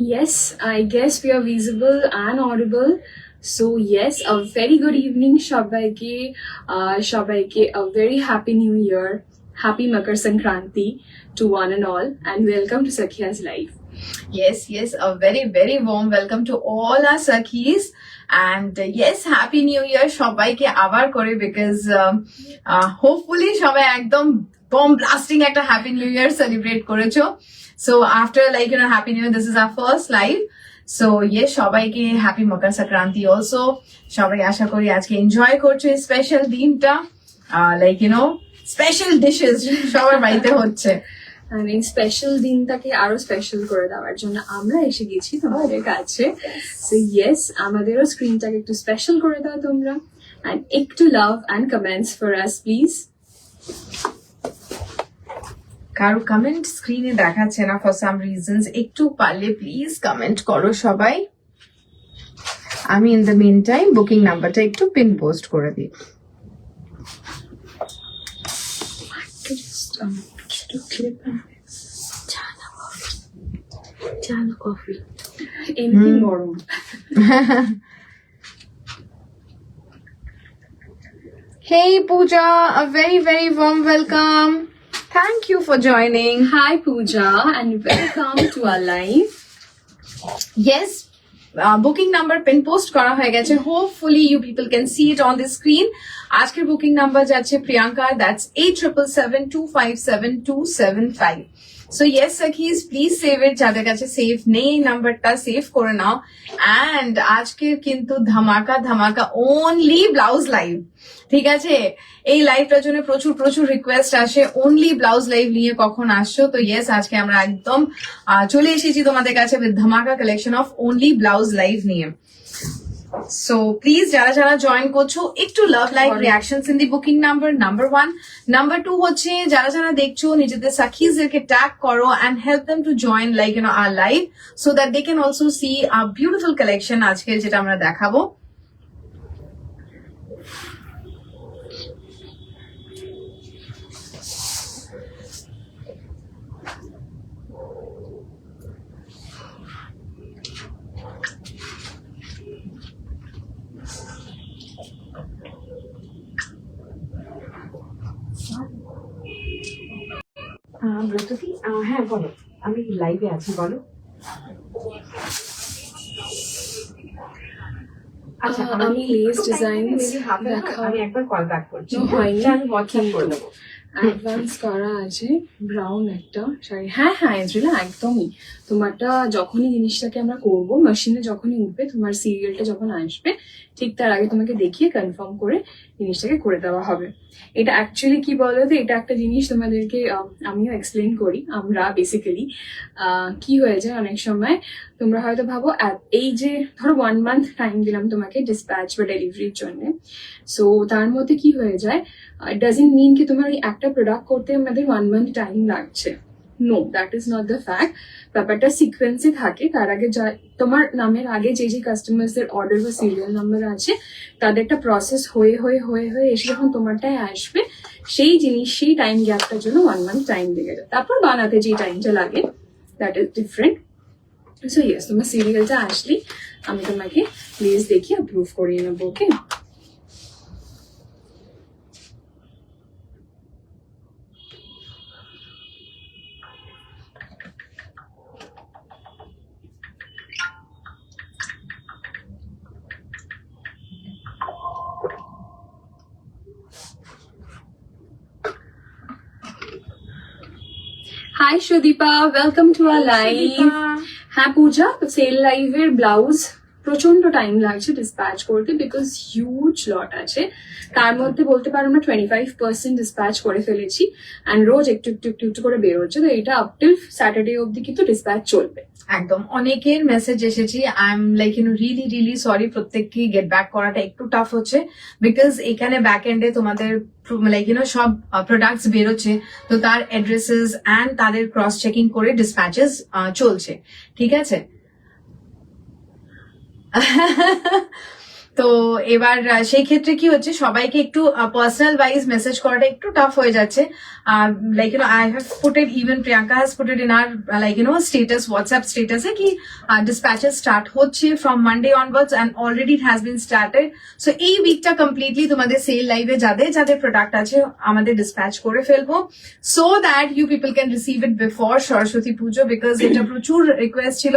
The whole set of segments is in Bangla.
Yes, I guess we are visible and audible. So yes, a very good evening, Shabaike, a very happy new year, happy Makar Sankranti to one and all, and welcome to Sakhia's Life. Yes, a very warm welcome to all our Sakhis. And yes, happy new year সবাইকে আবার করে because hopefully সবাই একদম bomb blasting একটা happy new year celebrate করেছো. So after happy new year, this is our first live. So yes, সবাইকে happy Makar Sankranti also. সবাই আশা করি আজকে এনজয় করছো এই স্পেশাল দিনটা, স্পেশাল ডিশেস সবার বাড়িতে হচ্ছে। আর এই স্পেশাল দিনটাকে আরো স্পেশাল করে দেওয়ার জন্য আমরা এসে গেছি তোমাদের কাছে। সো ইয়েস, আমাদেরও স্ক্রিনটাকে একটু স্পেশাল করে দাও তোমরা, এন্ড একটু love and comments for us please. কারো কমেন্ট স্ক্রিনে দেখাচ্ছে না ফর সাম রিজনস, একটু পারলে প্লিজ কমেন্ট করো সবাই। আমি in the mean time booking নাম্বারটা একটু পিন পোস্ট করে দিই। Chana coffee. Anything warm. Hey Pooja, a very warm welcome. Thank you for joining. Hi Pooja, and welcome to our live. Yes, booking number pin post করা হয়ে গেছে. Hopefully you people can see it on the screen. আজকের বুকিং নাম্বার যাচ্ছে Priyanka, that's 8777257275. So yes Sakhis, please save it. যাদের কাছে সেভ নেই নাম্বারটা সেভ করে নাও। And আজকের কিন্তু ধামাকা only ব্লাউজ লাইভ, ঠিক আছে? এই লাইভটার জন্য প্রচুর রিকোয়েস্ট আসে, অনলি ব্লাউজ লাইভ নিয়ে কখন আসছো। তো ইয়েস, আজকে আমরা একদম চলে এসেছি তোমাদের কাছে উইথ ধামাকা collection of only blouse live নিয়ে। সো প্লিজ যারা জয়েন করছো একটু love like reactions in the booking number 1। Number 2 হচ্ছে যারা দেখছো নিজেদের সাখিজদেরকে ট্যাগ করো and help them to join our live so that they can also see a beautiful collection আজকে যেটা আমরা দেখাবো। হ্যাঁ বলো, আমি লাইভে আছি, বলো। আচ্ছা, আমি লেস ডিজাইন আমি একবার কল ব্যাক করছি। হয়নি, আমি হোয়াটসঅ্যাপ করে দেবো। অ্যাডভান্স করা আছে ব্রাউন একটা শাড়ি। হ্যাঁ এজরিলা, একদমই তোমারটা যখনই জিনিসটাকে আমরা করবো, মেশিনে যখনই উঠবে, তোমার সিরিয়ালটা যখন আসবে ঠিক তার আগে তোমাকে দেখিয়ে কনফার্ম করে জিনিসটাকে করে দেওয়া হবে। এটা অ্যাকচুয়ালি কি বলতো, এটা একটা জিনিস তোমাদেরকে আমিও এক্সপ্লেন করি। আমরা বেসিক্যালি কি হয়ে যায় অনেক সময়, তোমরা হয়তো ভাবো এই যে ধরো 1 মান্থ টাইম দিলাম তোমাকে ডিসপ্যাচ বা ডেলিভারির জন্য, সো তার মধ্যে কি হয়ে যায়, ইট ডাজন্ট মিন কি তোমার ওই একটা প্রোডাক্ট করতে আমাদের 1 মান্থ টাইম লাগছে। No, that is not the fact. ব্যাপারটা সিকোয়েন্সে থাকে। তার আগে তোমার নামের আগে যে কাস্টমারদের অর্ডার বা সিরিয়াল নাম্বার আছে তাদেরটা প্রসেস হয়ে এসে যখন তোমারটায় আসবে, সেই টাইম গ্যাপটার জন্য 1 মান্থ টাইম লেগে যায়। তারপর বানাতে যে টাইমটা লাগে that is different. So yes, তোমার সিরিয়ালটা আসলেই আমি তোমাকে প্লিজ দেখিয়ে অ্যাপ্রুভ করিয়ে নেবো। Okay, hi Sudipa, welcome to our live. হ্যাঁ পূজা, তো সেল লাইভের ব্লাউজ প্রচন্ড টাইম লাগছে ডিসপ্যাচ করতে বিকজ হিউজ লট আছে। তার মধ্যে বলতে পারো আমরা 25% ডিসপ্যাচ করে ফেলেছি অ্যান্ড রোজ একটু করে বেরোচ্ছে। তো এটা আপ টিল স্যাটারডে অব্দি কিন্তু ডিসপ্যাচ চলবে। একদম, অনেকের মেসেজ এসেছি। আই এম রিয়েলি সরি, প্রত্যেককে গেট ব্যাক করাটা একটু টাফ হচ্ছে বিকজ এখানে ব্যাক এন্ডে তোমাদের সব প্রোডাক্টস বেরোচ্ছে, তো তার অ্যাড্রেসেস অ্যান্ড তাদের ক্রস চেকিং করে ডিসপ্যাচেস চলছে, ঠিক আছে? তো এবার সেই ক্ষেত্রে কি হচ্ছে, সবাইকে একটু পার্সোনাল ওয়াইজ মেসেজ করাটা একটু টাফ হয়ে যাচ্ছে। Like I have put it, even Priyanka has put it in our like status, WhatsApp স্টেটাসে কি ডিসপ্যাচেস স্টার্ট হচ্ছে from Monday onwards and already it has been started. So এই উইকটা কমপ্লিটলি তোমাদের সেল লাইভে যাদের যাদের প্রোডাক্ট আছে আমাদের ডিসপ্যাচ করে ফেলবো, so that you people can receive it before Saraswati Puja. Because এটা প্রচুর রিকোয়েস্ট ছিল,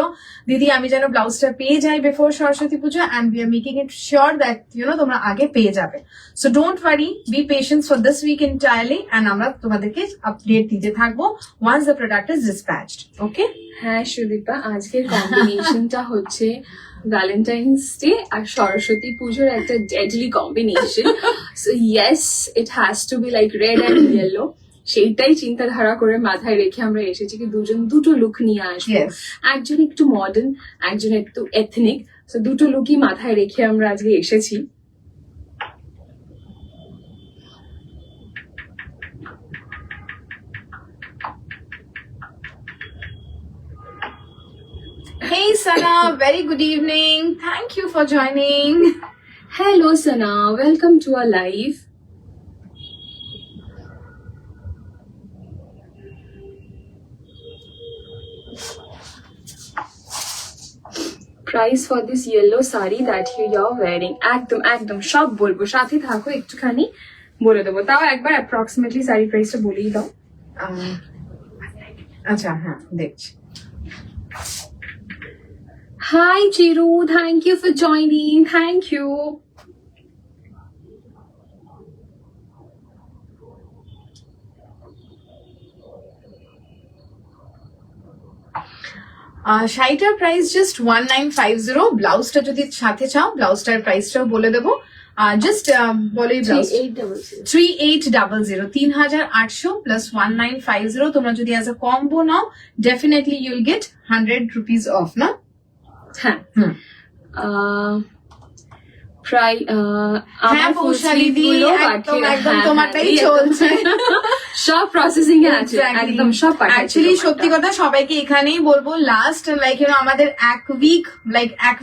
দিদি আমি যেন ব্লাউজটা পেয়ে যাই before Saraswati Puja, and we are making it sure that তোমরা আগে পেয়ে যাবে। So don't worry, be patient for this week entirely, and আমরা তোমাদেরকে আপডেট দিতে থাকবো once the product is dispatched. Okay? হ্যাঁ সুদীপা, আজকের কম্বিনেশনটা হচ্ছে ভ্যালেন্টাইন্স ডে আর সরস্বতী পুজোর একটা deadly combination. So yes, it has to be like red and yellow. সেইটাই চিন্তাধারা করে মাথায় রেখে আমরা এসেছি কি দুজন দুটো লুক নিয়ে আসবো। Yes. একজন একটু মডার্ন, একজন একটু এথনিক। তো দুটো লুকই মাথায় রেখে আমরা আজকে এসেছি। Hey Sana, very good evening. Thank you for joining. Hello Sana, welcome to our live. Price for this yellow sari that you're wearing. একদম একদম সব বলবো, সাথে থাকো, একটুখানি বলে দেবো। তাও একবার অ্যাপ্রক্সিমেটলি সারি প্রাইসটা বলেই দাও। আচ্ছা হ্যাঁ দেখছি। Hi Chiru, thank you for joining. Thank you. শাড়িটার প্রাইস জাস্ট 1950। ব্লাউজটা যদি সাথে চাও ব্লাউজটার প্রাইসটাও বলে দেবো। জাস্ট বলে ব্লাউজ 3800, 3800 প্লাস 1950। তোমরা যদি as a combo now definitely you'll get 100 rupees of না? হ্যাঁ। হ্যাঁ পৌশালিদি, একদম একদম তোমারটাই চলছে। সব প্রসেসিং এ আছে, একদম সব অ্যাকচুয়ালি সত্যি কথা সবাইকে এখানেই বলবো, লাস্ট লাইক আমাদের এক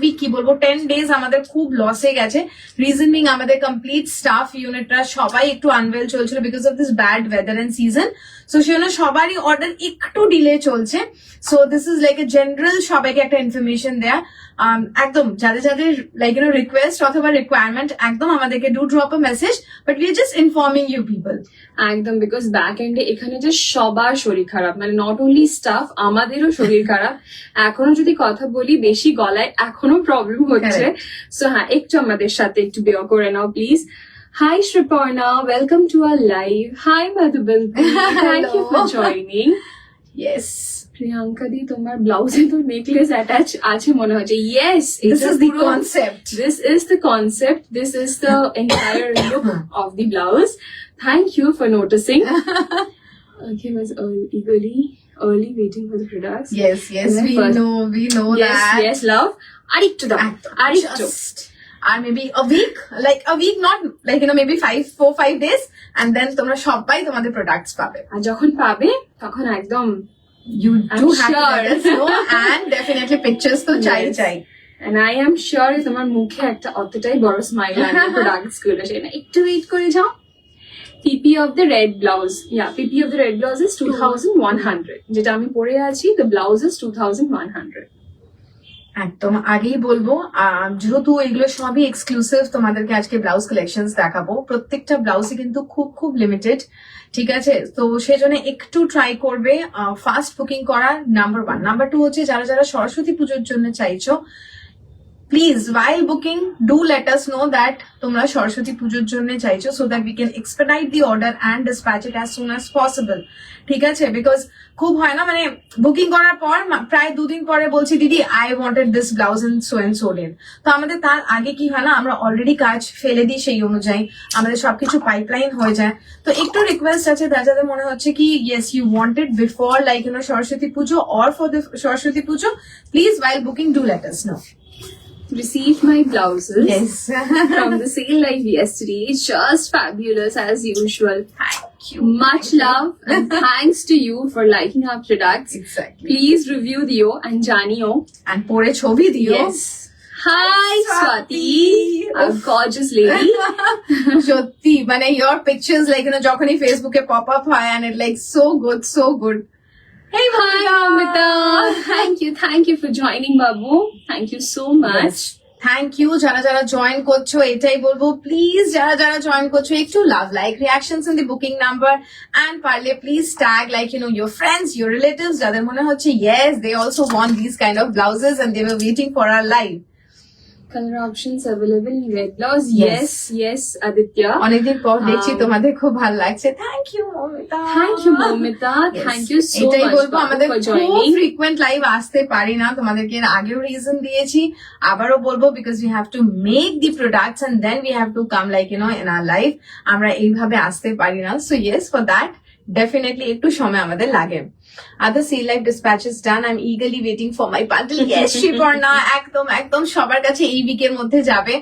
উইক কি বলবো 10 ডেজ আমাদের খুব লসে গেছে। রিজন বিং আমাদের কমপ্লিট স্টাফ ইউনিটরা সবাই একটু আনওয়েল চলছিল because of this bad weather and season. So সেজন্য সবারই অর্ডার একটু ডিলে চলছে। So this is like a general সবাইকে একটা ইনফরমেশন দেয়া। একদম যাদের যাদের লাইক রিকোয়েস্ট অথবা রিকোয়ারমেন্ট একদম আমাদেরকে do drop a message, but we are just informing you people. একদম, বিকজ ব্যাক এন্ডে এখানে যে সবার শরীর খারাপ, মানে নট অনলি স্টাফ, আমাদেরও শরীর খারাপ। এখনো যদি কথা বলি বেশি গলায় এখনো প্রবলেম হচ্ছে। সো হ্যাঁ, একটু আমাদের সাথে একটু বেয়ার করে নাও please. Hi Shriparna, welcome to our live. Hi Madhubal, thank you for joining. Yes. Priyanka di, তোমার ব্লাউজে তো নেকলেস অ্যাটাচ আছে মনে হচ্ছে। Yes, This is the concept. This is the concept. This is the entire look of the blouse. Thank you for noticing. Okay, was early waiting for the products. Yes, we know Yes, that. yes, love. Arittu da. Arittu. আর maybe a week not like maybe 4-5 days, and then তোমরা সবাই তোমাদের প্রোডাক্টস পাবে। আর যখন পাবে তখন একদম you do have to sure. let us know, and definitely pictures তো চাই। And I am sure তোমার মুখে একটা অতটাই বড় স্মাইল আনবে প্রোডাক্টস গুলো, সেটা একটু ওয়েট করে যাও। PP of the red blouse, yeah, PP of the red blouse is 2100, যেটা আমি পরে আছি, the blouse is 2100। একদম আগেই বলবো, যেহেতু এগুলো সবই এক্সক্লুসিভ, তোমাদেরকে আজকে ব্লাউজ কালেকশন দেখাবো। প্রত্যেকটা ব্লাউজে কিন্তু খুব খুব লিমিটেড, ঠিক আছে? তো সেজন্য একটু ট্রাই করবে ফাস্ট বুকিং করার, নাম্বার 1। নাম্বার 2 হচ্ছে যারা যারা সরস্বতী পুজোর জন্য চাইছো, please while booking do let us know that তোমরা সরস্বতী পুজোর জন্য চাইছো, so that we can expedite the order and dispatch it as soon as possible, ঠিক আছে? বিকজ খুব হয় না, মানে বুকিং করার পর প্রায় 2 দিন পরে বলছি দিদি I wanted this blouse in so and so date। তো আমাদের তার আগে কি হয় না, আমরা অলরেডি কাজ ফেলে দিই, সেই অনুযায়ী আমাদের সবকিছু পাইপলাইন হয়ে যায়। তো একটু রিকোয়েস্ট আছে যাদের মনে হচ্ছে কি yes you wanted before like Saraswati Puja or for the Saraswati Puja, please while booking do let us know. Received my blouses Yes. from the sale live yesterday. Just fabulous as usual. Thank you. Much love and thanks to you for liking our products. Exactly. Please review Dio and Janio. And পরে ছবি দিও। Yes. Hi, Swati, a gorgeous lady. সত্যি মানে your pictures like যখনই ফেসবুকে পপ আপ হয় and it like so good. Hey Hi, Mamita. Thank you for joining, Babu. Thank you so much. Thank you যারা যারা জয়েন করছো, এটাই বলবো প্লিজ যারা যারা জয়েন করছো একটু love like reactions in the booking number and পারলে please tag like your friends, your relatives যাদের মনে হচ্ছে yes they also want these kind of blouses and they were waiting for our live. Color options available in red blouse. Yes. Yes, Aditya. অনেকদিন পর দেখছি তোমাদের খুব ভালো লাগছে, thank you Momita. Thank you, Momita. Thank you so এটাই much, বলবো, Babu, আমাদের for খুব joining. ফ্রিকুয়েন্ট লাইভ আসতে পারি না, তোমাদেরকে এর আগেও রিজন দিয়েছি, আবারও বলবো because we have to make the products and then we have to come like in our live, আমরা এইভাবে আসতে পারি না। So yes for that definitely একটু সময় আমাদের লাগে। Other sale live dispatches done. I'm eagerly waiting for my bundle. Yes, Shibarna, একদম সবার কাছে এই উইকের মধ্যে যাবে।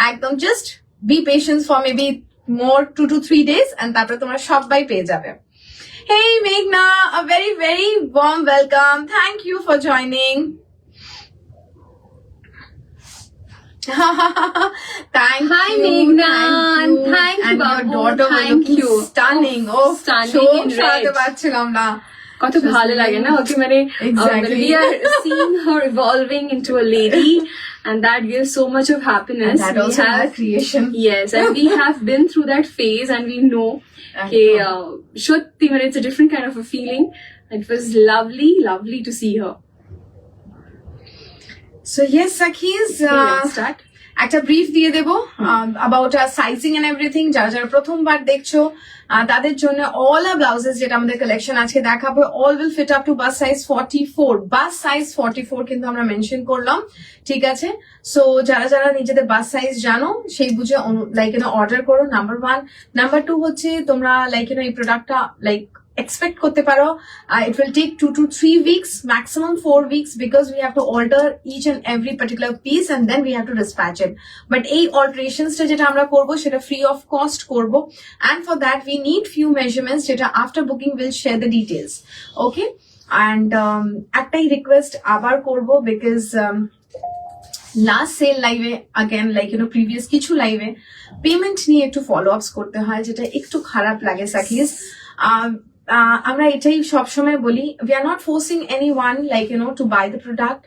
একদম just be patient for maybe more 2 to 3 days and তারপরে তোমরা সবাই পেয়ে যাবে। Hey Meghna, a very very warm welcome. Thank you for joining. Thank Hi, you, Meghna. Thank you, and your Babu. daughter was Thank looking you. stunning. Stunning চোখ in সরাতে red. পারছিলাম না। কত ভালো লাগে না ওকে, মানে Exactly. we are seeing her evolving into a lady and that gives so much of happiness. And that We also have- my creation. Yes, and we have been through that phase and we know সত্যি মানে it's a different kind of a feeling. It was lovely to see her. So yes, Sakhis, Let's start. একটা ব্রিফ দিয়ে দেবো about our sizing and everything. যারা যারা প্রথমবার দেখছো তাদের জন্য all our blouses যেটা আমাদের কালেকশন আজকে দেখাবো all will fit up to bust size 44. Bust size 44 কিন্তু আমরা মেনশন করলাম, ঠিক আছে? সো যারা যারা নিজেদের বাস সাইজ জানো সেই বুঝে লাইক অর্ডার করো, নাম্বার 1। নাম্বার 2 হচ্ছে তোমরা লাইক এই প্রোডাক্টটা লাইক expect করতে পারো it will take 2 to 3 weeks, maximum 4 weeks, because we have to alter each and every particular piece and then we have to dispatch it. But এই alterations টা যেটা আমরা করব সেটা free of cost করব, and for that we need few measurements যেটা after booking will share the details. Okay, and একটাই রিকোয়েস্ট আবার করব because লাস্ট সেল লাইভে again like previous কিছু লাইভে পেমেন্ট নিয়ে একটু ফলো আপস করতে হয়, যেটা একটু খারাপ লাগে সাকিস। আমরা এটাই সবসময় বলি, we are not forcing anyone like to buy the product,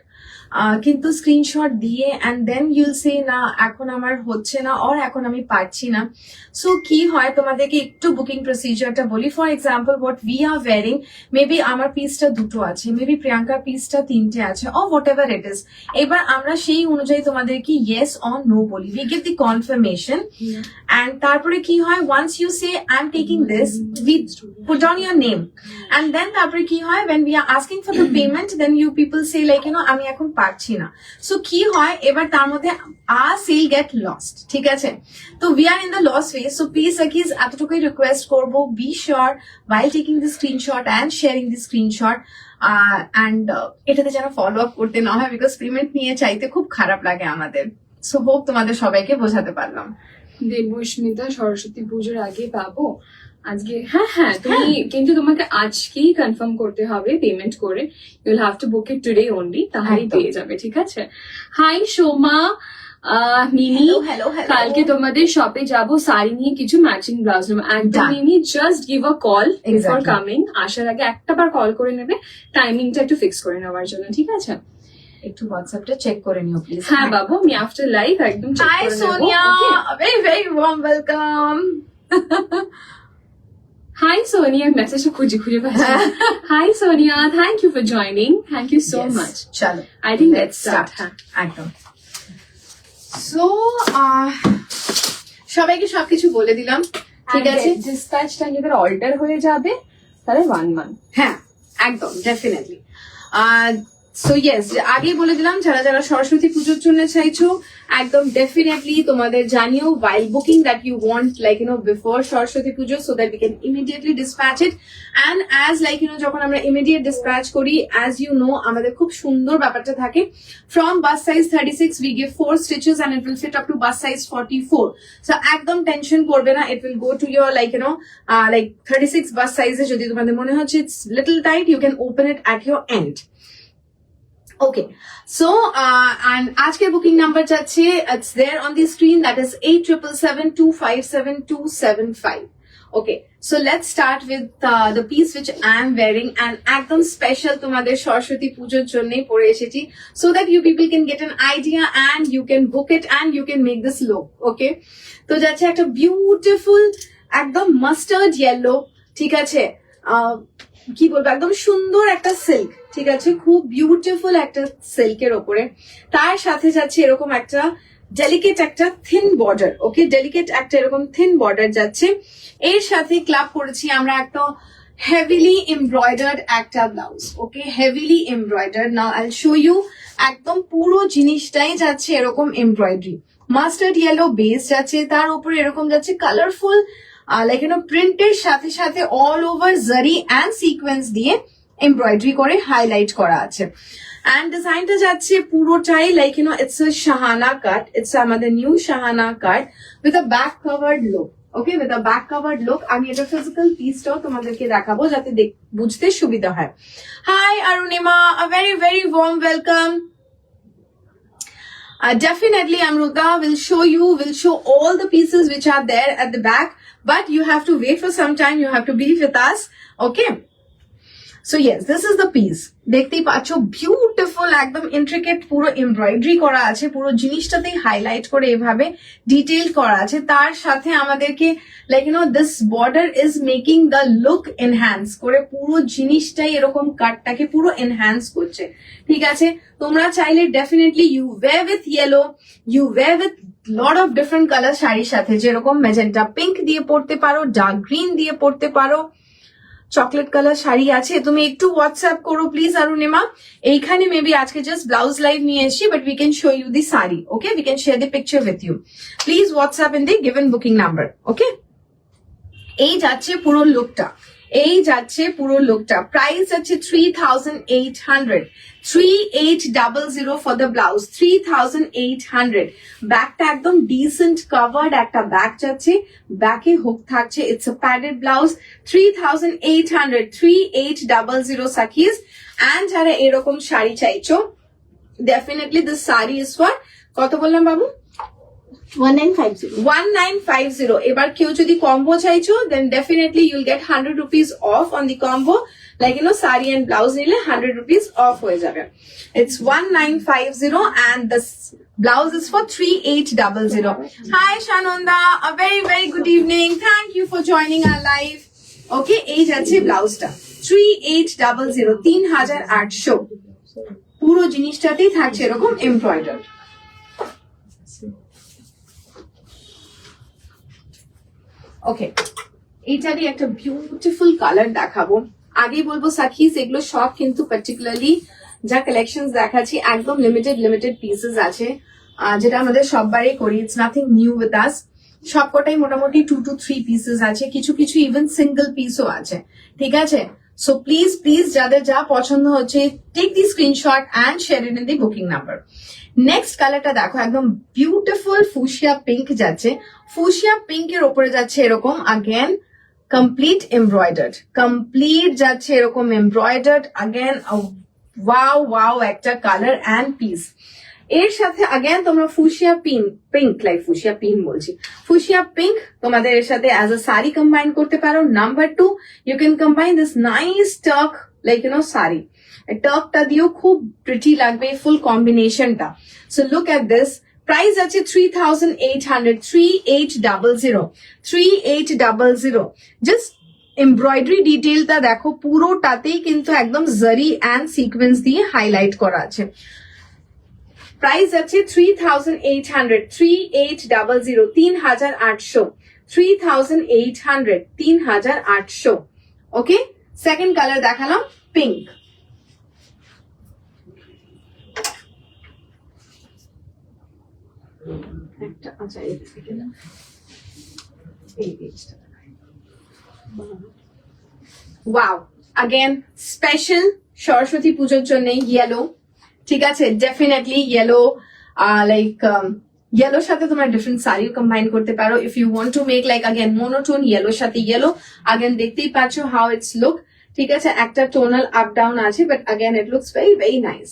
কিন্তু স্ক্রিনশট দিয়ে and then you'll say না এখন আমার হচ্ছে না or এখন আমি পারছি না। সো কি হয় তোমাদেরকে একটু বুকিং প্রসিজারটা বলি। For example what we are wearing, maybe আমার পিসটা 2টো আছে, মেবি প্রিয়াঙ্কার পিসটা 3টে আছে, or whatever it is। এবার আমরা সেই অনুযায়ী তোমাদেরকে yes or no বলি, we give the confirmation and তারপরে কি হয়, once you say I'm taking this, we put down your name and then তারপরে কি হয়, when we are asking for the payment then you people say like আমি এখন পারছি না। সো কি হয় এবার তার মধ্যে our sale get lost, ঠিক আছে? তো we are in the loss phase, so please Sakhis এতটুকুই রিকোয়েস্ট করব, be sure while taking the screenshot and sharing the screenshot and এটাতে যেন ফলো আপ করতে না হয়, বিকজ পেমেন্ট নিয়ে চাইতে খুব খারাপ লাগে আমাদের। সো হোপ তোমাদের সবাইকে বোঝাতে পারলাম। দেবস্মিতা সরস্বতী পুজোর আগে পাবো আজকে? হ্যাঁ তুমি কিন্তু তোমাকে আজকেই কনফার্ম করতে হবে পেমেন্ট করে, you will have to book it today only, তাহলেই একদম। পেয়ে যাবে, ঠিক আছে? Hi Soma, Mimi, hello. কালকে তোমাদের শপে যাব শাড়ি নিয়ে কিছু ম্যাচিং ব্লাউজ নেবো। একদম Done. Mimi, just give a call before Exactly. Coming, আসার আগে একটা বার কল করে নেবে টাইমিংটা একটু ফিক্স করে নেওয়ার জন্য, ঠিক আছে? একটু হোয়াটসঅ্যাপটা চেক করে নিও প্লিজ। হ্যাঁ বাবু, আমি আফটার লাইভ একদম check হাই করে নেবো, Sonia, okay? very very warm welcome. Hi Sonia, মেসেজটা খুঁজে পাচ্ছি। Hi Sonia, thank you for joining. Thank you so Yes. much. চলো I think let's start. হ্যাঁ। একদম। সো সবাইকে সবকিছু বলে দিলাম, ঠিক আছে? ডিসপ্যাচটা যদি অল্টার হয়ে যাবে তাহলে 1 month। হ্যাঁ একদম ডেফিনেটলি। সো ইয়েস, আগেই বলে দিলাম যারা যারা সরস্বতী পুজোর জন্য চাইছো একদম ডেফিনেটলি তোমাদের জানিও while booking that you want like before Saraswati Puja, so that we can immediately dispatch it and as like যখন আমরা immediate dispatch করি, as you know আমাদের খুব সুন্দর ব্যাপারটা থাকে, from bust size 36 we give 4 stitches and it will fit up to bust size 44. so একদম টেনশন করবে না, it will go to your like like 36 bust size এ যদি তোমাদের মনে হচ্ছে it's little tight, you can open it at your end. Okay, so and আজকের বুকিং নাম্বার যাচ্ছে, it's there on the screen, that is 8777257275. Okay, so let's start with the piece which I am wearing, and একদম স্পেশাল তোমাদের সরস্বতী পুজোর জন্যই পরে এসেছি, so that you people can get an idea and you can book it and you can make this look. Okay, তো যাচ্ছে একটা বিউটিফুল একদম মাস্টার্ড ইয়েলো, ঠিক আছে, কি বলবো, একদম সুন্দর একটা সিল্ক, ঠিক আছে, খুব বিউটিফুল একটা সিল্কের ওপরে, তার সাথে যাচ্ছে এরকম একটা ডেলিকেট একটা থিন বর্ডার। ওকে, ডেলিকেট একটা এরকম থিন বর্ডার যাচ্ছে, এর সাথে ক্লাব করেছি আমরা একটা হেভিলি এমব্রয়ডার্ড একটা blouse. Okay, heavily embroidered. Now I will show you, একদম পুরো জিনিসটাই যাচ্ছে এরকম এমব্রয়ডারি, মাস্টার্ড ইয়েলো বেস যাচ্ছে, তার উপরে এরকম যাচ্ছে কালারফুল লাইক প্রিন্টের সাথে সাথে all over zari and sequence দিয়ে এমব্রয়ডারি করে হাইলাইট করা আছে। অ্যান্ড ডিজাইনটা যাচ্ছে পুরোটাই like it's a Shahana cut, it's আমাদের new Shahana cut with a back covered look. Okay, with a back covered look. আমি এটা ফিজিক্যাল পিসটাও তোমাদেরকে দেখাবো যাতে বুঝতে সুবিধা হয়। Hi Arunima, a very very warm welcome. Definitely Amruta will show all the pieces which are there at the back, but you have to wait for some time, you have to be with us. Okay, so yes, this is the piece, দেখতেই পাচ্ছো বিউটিফুল একদম ইন্ট্রিকেট পুরো এমব্রয়ডারি করা আছে, পুরো জিনিসটাতেই হাইলাইট করে এভাবে ডিটেইল করা আছে, তার সাথে আমাদেরকে like this border is making the look enhance করে, পুরো জিনিসটাই এরকম কাটটাকে পুরো এনহ্যান্স করছে। ঠিক আছে, তোমরা চাইলে definitely you wear with yellow, you wear with lot of different colour শাড়ির সাথে, যেরকম ম্যাজেন্টা পিঙ্ক দিয়ে পরতে পারো, ডার্ক গ্রিন দিয়ে পরতে পারো, চকলেট কালার শাড়ি আছে। তুমি একটু হোয়াটসঅ্যাপ করো প্লিজ অরুণিমা। এইখানে মেবি আজকে জাস্ট ব্লাউজ লাইভ নিয়ে এসছি, but we can show you the sari. Okay, we can share the picture with you. Please WhatsApp in the given booking number. Okay, এই যাচ্ছে পুরো লুকটা, এই যাচ্ছে পুরো লুকটা। প্রাইস আছে 3800, 3800 ফর দ্য ব্লাউজ, 3800। ব্যাকটা একদম ডিসেন্ট কাভার্ড একটা ব্যাক যাচ্ছে, ব্যাকে হুক থাকছে, ইটস আ প্যাডেড ব্লাউজ, 3800, 3800 সাকিজ। অ্যান্ড যারা এরকম শাড়ি চাইছো, definitely this sari is for, কত বললাম বাবু? 1950। এবার কেউ যদি কম্বো চাইছো, then definitely you'll get 100 rupees off on the combo, like sari and blouse নিলে 100 rupees অফ হয়ে যাবে। It's 1950 and this blouse is for 3800. Hi Shanonda, a very very good evening, thank you for joining our live. Okay, এই যাচ্ছে ব্লাউজটা 3800, 3800। পুরো জিনিসটাতেই থাকছে এরকম এমব্রয়ডারি। ওকে, এইটারই একটা বিউটিফুল কালার দেখাবো। আগেই বলবো সাকিস, এগুলো সব কিন্তু পার্টিকুলারলি যা কালেকশন দেখাচ্ছি একদম লিমিটেড পিসেস আছে, যেটা আমাদের সববারই করি, it's nothing new with us. সবকটাই মোটামুটি 2 to 3 পিসেস আছে, কিছু কিছু ইভেন সিঙ্গেল পিসও আছে। ঠিক আছে, সো প্লিজ যাদের যা পছন্দ হচ্ছে, take the screenshot and share it in the booking number. Next কালারটা দেখো, একদম বিউটিফুল ফুশিয়া পিঙ্ক যাচ্ছে, ফুশিয়া পিঙ্কের ওপরে যাচ্ছে এরকম আগেন কমপ্লিট এমব্রয়ডার্ড, কমপ্লিট যাচ্ছে এরকম এমব্রয়ডার্ড আগেন। ওয়াও একটা কালার অ্যান্ড পিস। এর সাথে আগেন তোমরা ফুশিয়া পিঙ্ক লাইক ফুশিয়া বলছি, ফুশিয়া পিঙ্ক তোমাদের এর সাথে অ্যাজ আ শাড়ি কম্বাইন করতে পারো। Number 2, you can combine this nice dark like sari, টার্কটা দিয়েও খুব প্রিটি লাগবে ফুল কম্বিনেশনটা। So look at this, price আছে 3800, 3800। জাস্ট এমব্রয়ডারি ডিটেলটা দেখো, পুরোটাতেই কিন্তু একদম জারি অ্যান্ড সিকোয়েন্স দিয়ে হাইলাইট করা আছে। প্রাইস আছে 3800, 3800, 3800, 3800, 3800। ওকে, সেকেন্ড কালার দেখালাম পিঙ্ক। আচ্ছা, ওয়াও, আগেন স্পেশাল সরস্বতী পুজোর জন্য ইয়েলো। ঠিক আছে, ডেফিনেটলি ইয়েলো, লাইক ইয়েলোর সাথে তোমরা ডিফারেন্ট শাড়িও কম্বাইন করতে পারো। If you want to make like again monotone ইয়েলোর সাথে ইয়েলো, আগেন দেখতেই পাচ্ছ হাউ ইটস লুক। ঠিক আছে, একটা টোনাল আপ ডাউন আছে, but again it looks very very nice.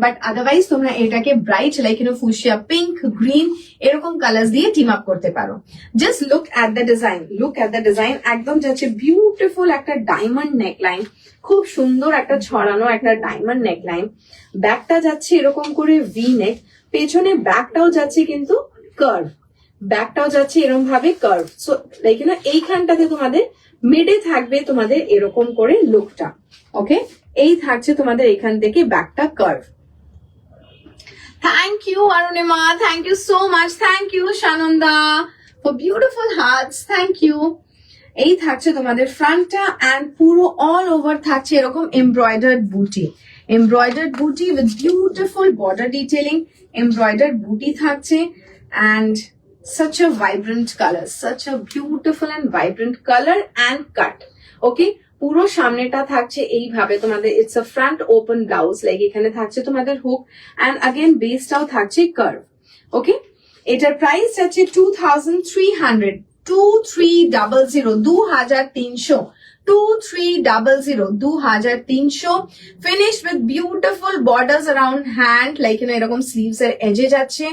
But otherwise তোমরা এটাকে bright like fuchsia pink green এরকম কালার্স দিয়ে টিম আপ করতে পারো। Just look at the design, look at the design, একদম যাচ্ছে বিউটিফুল একটা ডায়মন্ড নেকলাইন, খুব সুন্দর একটা ছড়ানো একটা ডায়মন্ড নেকলাইন, ব্যাকটা যাচ্ছে এরকম করে ভি নেক, পেছনে ব্যাকটাও যাচ্ছে কিন্তু কার্ভ, ব্যাকটাও যাচ্ছে এরকম ভাবে কার্ভ। সো লাইক এইখানটাতে তোমাদের মিডে থাকবে তোমাদের এরকম করে লুকটা, ওকে? এই থাকছে তোমাদের এখান থেকে ব্যাকটা curve. Thank you Arunima, thank you so much, thank you Sananda for beautiful hearts, thank you. এই থাকছে তোমাদের ফ্রন্টটা অ্যান্ড পুরো অল ওভার থাকছে এরকম embroidered buti, embroidered buti with beautiful border detailing, embroidered buti থাকছে and such a vibrant color, such a beautiful and vibrant color and cut, okay? পুরো সামনেটা থাকছে এইভাবে তোমাদের, it's a front open blouse, like এখানে থাকছে তোমাদের হুক অ্যান্ড अगेन বেসটাও থাকছে কার্ভ, ওকে? এটার প্রাইস যাচ্ছে 2300, 2300, 2300, 2300, finished with beautiful borders around hand, like এরকম স্লিভস এর এজে যাচ্ছে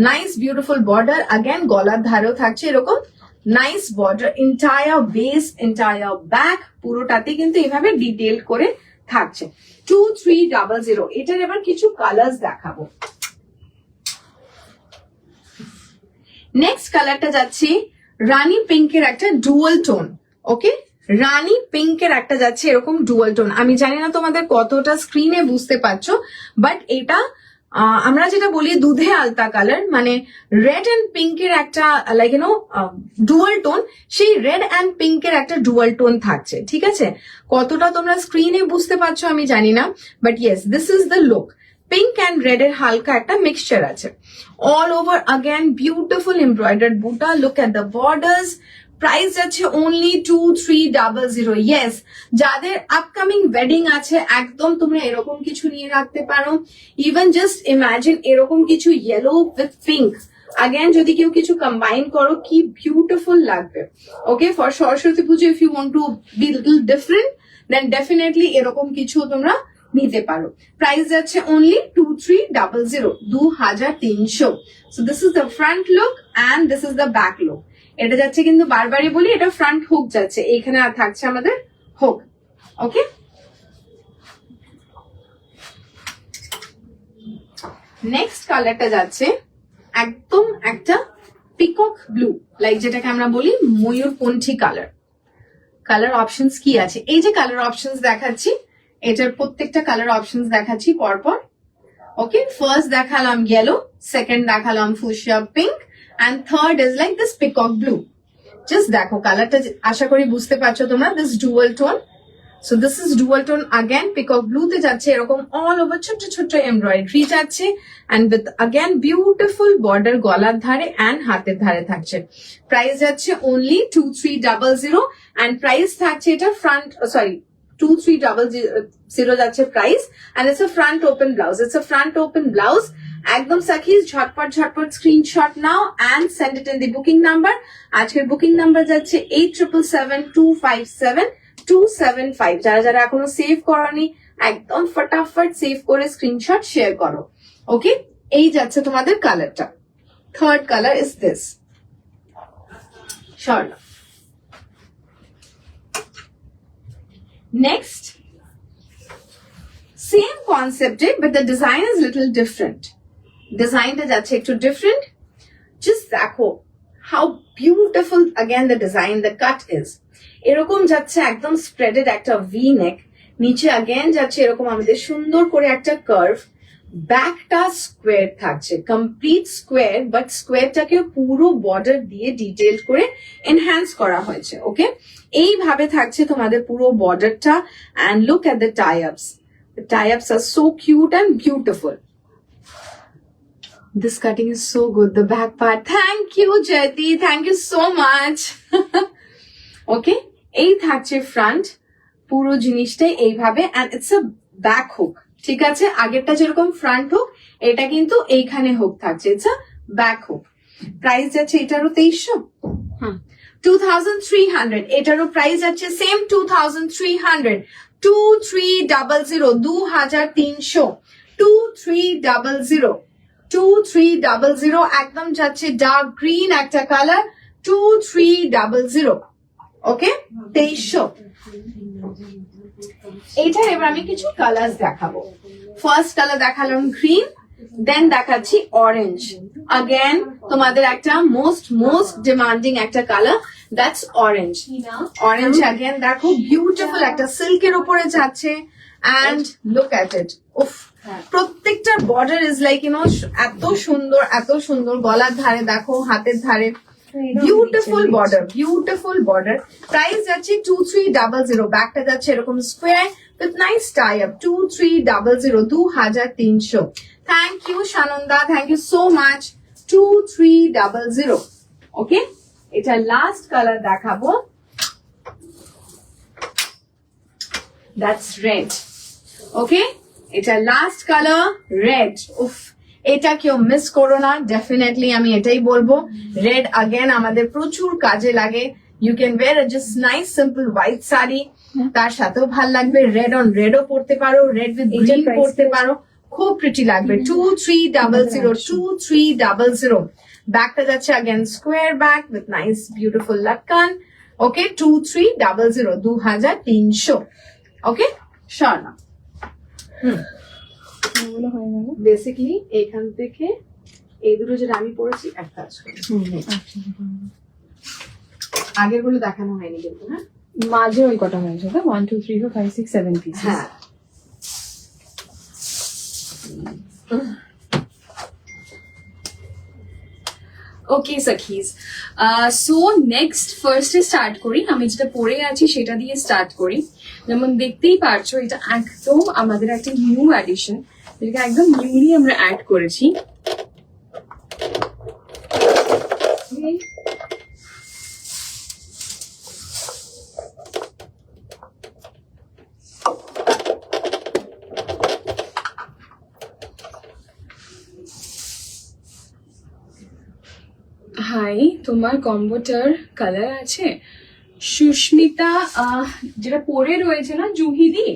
নাইস বিউটিফুল বর্ডার, अगेन গলার ধারেও থাকছে এরকম nice border, entire base entire back পুরোটাতে কিন্তু এইভাবে ডিটেইল করে থাকছে। 2300। এটার এবার কিছু কালার্স দেখাবো। নেক্সট কালারটা যাচ্ছে রানী পিঙ্কের একটা ডুয়াল টোন, ওকে? রানী পিঙ্কের একটা যাচ্ছে এরকম ডুয়াল টোন। আমি জানি না তোমাদের কতটা স্ক্রিনে বুঝতে পারছো, বাট এটা আমরা যেটা বলি দুধে আলতা কালার, মানে রেড এন্ড পিঙ্কের একটা লাইক ডুয়াল টোন, সেই রেড এন্ড পিঙ্কের একটা ডুয়াল টোন থাকছে, ঠিক আছে? কতটা তোমরা স্ক্রিনে বুঝতে পারছো আমি জানি না, but yes this is the look. Pink and red এর হালকা একটা মিক্সচার আছে, all over again beautiful embroidered buta, look at the borders. Price যাচ্ছে অনলি 2300। ইয়েস, যাদের আপকামিং ওয়েডিং আছে একদম তোমরা এরকম কিছু নিয়ে রাখতে পারো। ইভেন জাস্ট ইমাজিন এরকম কিছু ইয়েলো উইথ পিঙ্ক, अगेन যদি কেউ কিছু কম্বাইন করো কি বিউটিফুল লাগবে, ওকে? For Saraswati Puja if you want to be little different then definitely এরকম কিছু তোমরা নিতে পারো। প্রাইস যাচ্ছে only 2300, 2300। So this is the front look and this is the back look. এটা যাচ্ছে কিন্তু বারবারই বলি এটা ফ্রন্ট হুক যাচ্ছে, এইখানে আর থাকছে আমাদের হুক, ওকে? নেক্সট কালারটা যাচ্ছে একদম একটা পিকক ব্লু, লাইক যেটাকে আমরা বলি ময়ূরপন্থী কালার। কালার অপশনস কি আছে? এই যে কালার অপশনস দেখাচ্ছি, এটার প্রত্যেকটা কালার অপশনস দেখাচ্ছি পরপর, ওকে? ফার্স্ট দেখালাম ইয়েলো, সেকেন্ড দেখালাম fuchsia pink, and third is like this peacock blue. Just দেখো কালারটা আশা করি বুঝতে পারছো তোমরা, this dual tone. So this is dual tone again, peacock blue তে যাচ্ছে এরকম all over ছোট ছোট এমব্রয়ডারি যাচ্ছে and with again beautiful border গলার ধারে and হাতের ধারে থাকছে। প্রাইস যাচ্ছে only 2300 and প্রাইস থাকছে এটা ফ্রন্ট 2300 যাচ্ছে price and it's a front open blouse. It's a front open blouse. একদম সাকিজ ঝটপট ঝটপট screenshot now and send it in the booking number. আজকের বুকিং নাম্বার যাচ্ছে 8777257275। যারা যারা এখনো সেভ করনি একদম ফটাফট সেভ করে স্ক্রিনশট শেয়ার করো, ওকে? এই যাচ্ছে তোমাদের কালারটা। Third colour is this, short. Next same কনসেপ্টে but the design is little different. ডিজাইনটা যাচ্ছে একটু ডিফারেন্ট। জাস্ট দেখো how beautiful again the design, the cut is এরকম যাচ্ছে একদম স্প্রেডেড একটা ভি নেক, নিচে अगेन যাচ্ছে এরকম আমাদের সুন্দর করে একটা কার্ভ, ব্যাকটা স্কোয়ার থাকছে, কমপ্লিট স্কোয়ার, বাট স্কোয়ারটাকে পুরো বর্ডার দিয়ে ডিটেইল করে এনহ্যান্স করা হয়েছে, ওকে? এইভাবে থাকছে তোমাদের পুরো বর্ডারটা অ্যান্ড লুক এট দ্য টাই আপস। The tie-ups are so cute and beautiful. This cutting is so good. The back part. Thank you, Jyoti. Thank you so much. Okay. এই থাকছে ফ্রন্ট পুরো জিনিসটাই এইভাবে and it's a back hook. ঠিক আছে? আগেরটা যেরকম ফ্রন্ট হুক, এটা কিন্তু এইখানে হুক থাকছে। It's a back hook. Price যাচ্ছে এটারও 2300। 2300। এটারও প্রাইস যাচ্ছে সেম 2300। 2300, 2300, 2300 2300 একদম যাচ্ছে ডার্ক গ্রিন একটা কালার 2300 ওকে 2300 এইটার এবার আমি কিছু কালার দেখাবো ফার্স্ট কালার দেখালাম গ্রিন দেন দেখাচ্ছি অরেঞ্জ अगेन তোমাদের একটা মোস্ট ডিমান্ডিং একটা colour that's orange orange again দেখো বিউটিফুল একটা সিল্কের উপরে যাচ্ছে এন্ড লুক এট ইট উফ প্রত্যেকটার border is like you know এত সুন্দর গলার ধারে দেখো হাতের ধারে বিউটিফুল বর্ডার প্রাইস যাচ্ছে 2300 ব্যাকটা যাচ্ছে এরকম square with nice tie up 2300 2300 thank you Sananda thank you so much 2300 okay এটা লাস্ট কালার দেখাবো দ্যাটস রেড ওকে এটা লাস্ট কালার রেড উফ এটা কেউ মিস করো না ডেফিনেটলি আমি এটাই বলবো রেড अगेन আমাদের প্রচুর কাজে লাগে you can wear just nice simple white sari তার সাথেও ভালো লাগবে রেড অন রেডও পরতে পারো রেড উইথ গ্রিন পরতে পারো খুব প্রিটি লাগবে 2300 ব্যাকটা যাচ্ছে again square back with nice beautiful latkan okay 2300 2300 okay Sharna basically এখান থেকে এই দুটো যেটা আমি পড়েছি এক কাজ করি আগের গুলো দেখানো হয়নি কিন্তু হ্যাঁ মাঝে ওই কটা হয়েছে 1 2 3 4 5 6 7 পিসেস হ্যাঁ ওকে সখিজ সো নেক্সট ফার্স্টে স্টার্ট করি আমি যেটা পরে আছি সেটা দিয়ে স্টার্ট করি যেমন দেখতেই পারছো এটা একদম আমাদের একটা নিউ অ্যাডিশন যেটা একদম নিউলি আমরা অ্যাড করেছি হাই তোমার কম্বোটার কালার আছে সুস্মিতা যেটা পরে রয়েছে না জুহিদি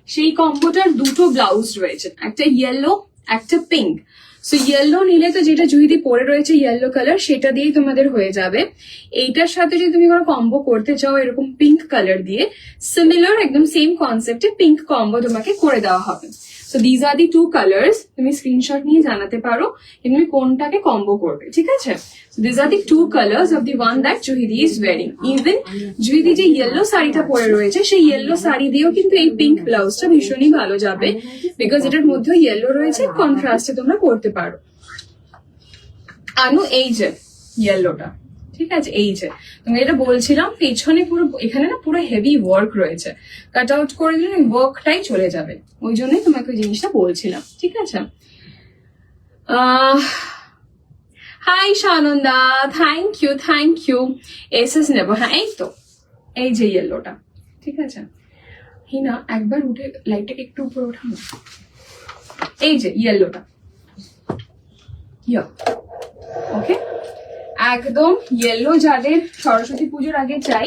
সেই কম্বোটার দুটো ব্লাউজ রয়েছে একটা ইয়েলো একটা পিঙ্ক সো ইয়েলো নিলে তো যেটা জুহিদি পরে রয়েছে ইয়েলো কালার সেটা দিয়েই তোমাদের হয়ে যাবে এইটার সাথে যদি তুমি কোনো কম্বো করতে চাও এরকম পিঙ্ক কালার দিয়ে সিমিলার একদম সেম কনসেপ্টে পিঙ্ক কম্বো তোমাকে করে দেওয়া হবে so these are the two colours তুমি স্ক্রিনশট নিয়ে জানাতে পারো তুমি কোনটাকে কম্বো করবে ঠিক আছে these are the two colours of the one that Juhidi is wearing even Juhidi যে ইয়েলো শাড়িটা পরে রয়েছে সেই ইয়েলো শাড়ি দিয়েও কিন্তু এই পিঙ্ক ব্লাউজটা ভীষণই ভালো যাবে বিকজ এটার মধ্যেও ইয়েলো রয়েছে কন্ট্রাস্টে তোমরা করতে পারো আনু এই যে ইয়েলোটা ঠিক আছে এই যে তুমি এটা বলছিলাম পেছনে পুরো এখানে না পুরো হেভি ওয়ার্ক রয়েছে কাট আউট করে দিলে ওয়ার্কটাই চলে যাবে ওই জন্যই তোমাকে ওই জিনিসটা বলছিলাম ঠিক আছে hi Sananda thank you SS নেবো হ্যাঁ এই তো এই যে ইয়েলোটা ঠিক আছে হিনা একবার উঠে লাইটটাকে একটু উপরে ওঠানো এই যে ইয়েলোটা ওকে একদম ইয়েলো যাদের সরস্বতী পুজোর আগে চাই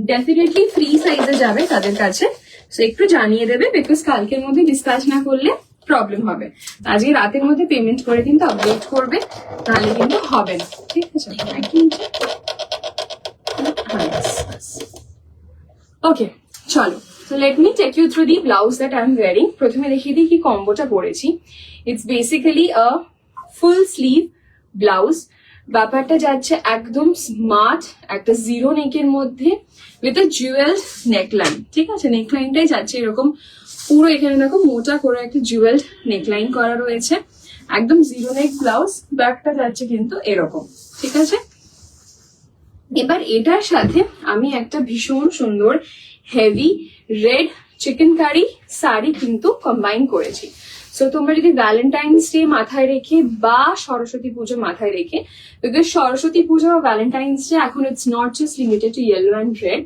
ডেফিনেটলি ফ্রি সাইজে যাবে তাদের কাছে সো একটু জানিয়ে দেবে বিকজ কালকের মধ্যে ডিসপ্যাচ না করলে প্রবলেম হবে আজকে রাতের মধ্যে পেমেন্ট করে কিন্তু আপডেট করবে তাহলে কিন্তু হবে না ঠিক আছে ওকে চলো So let me take you through the blouse that I'm wearing. প্রথমে দেখিয়ে দিই কি কম্বোটা পরেছি It's basically a full sleeve blouse. ব্যাপারটা যাচ্ছে একদম স্মার্ট একটা জিরো নেকের মধ্যে উইথ আ জুয়েলড নেকলাইন ঠিক আছে নেকলাইনটাই যাচ্ছে এরকম পুরো এখানে দেখো মোটা করে একটা জুয়েলড নেকলাইন করা রয়েছে একদম জিরো নেক ব্লাউজ ব্যাকটা যাচ্ছে কিন্তু এরকম ঠিক আছে এবার এটার সাথে আমি একটা ভীষণ সুন্দর heavy red chikankari sari কিন্তু কম্বাইন করেছি সো তোমরা যদি ভ্যালেন্টাইন্স ডে মাথায় রেখে বা সরস্বতী পুজো মাথায় রেখে বিকজ সরস্বতী পুজো বা ভ্যালেন্টাইন্স ডে এখন it's not just limited to yellow and red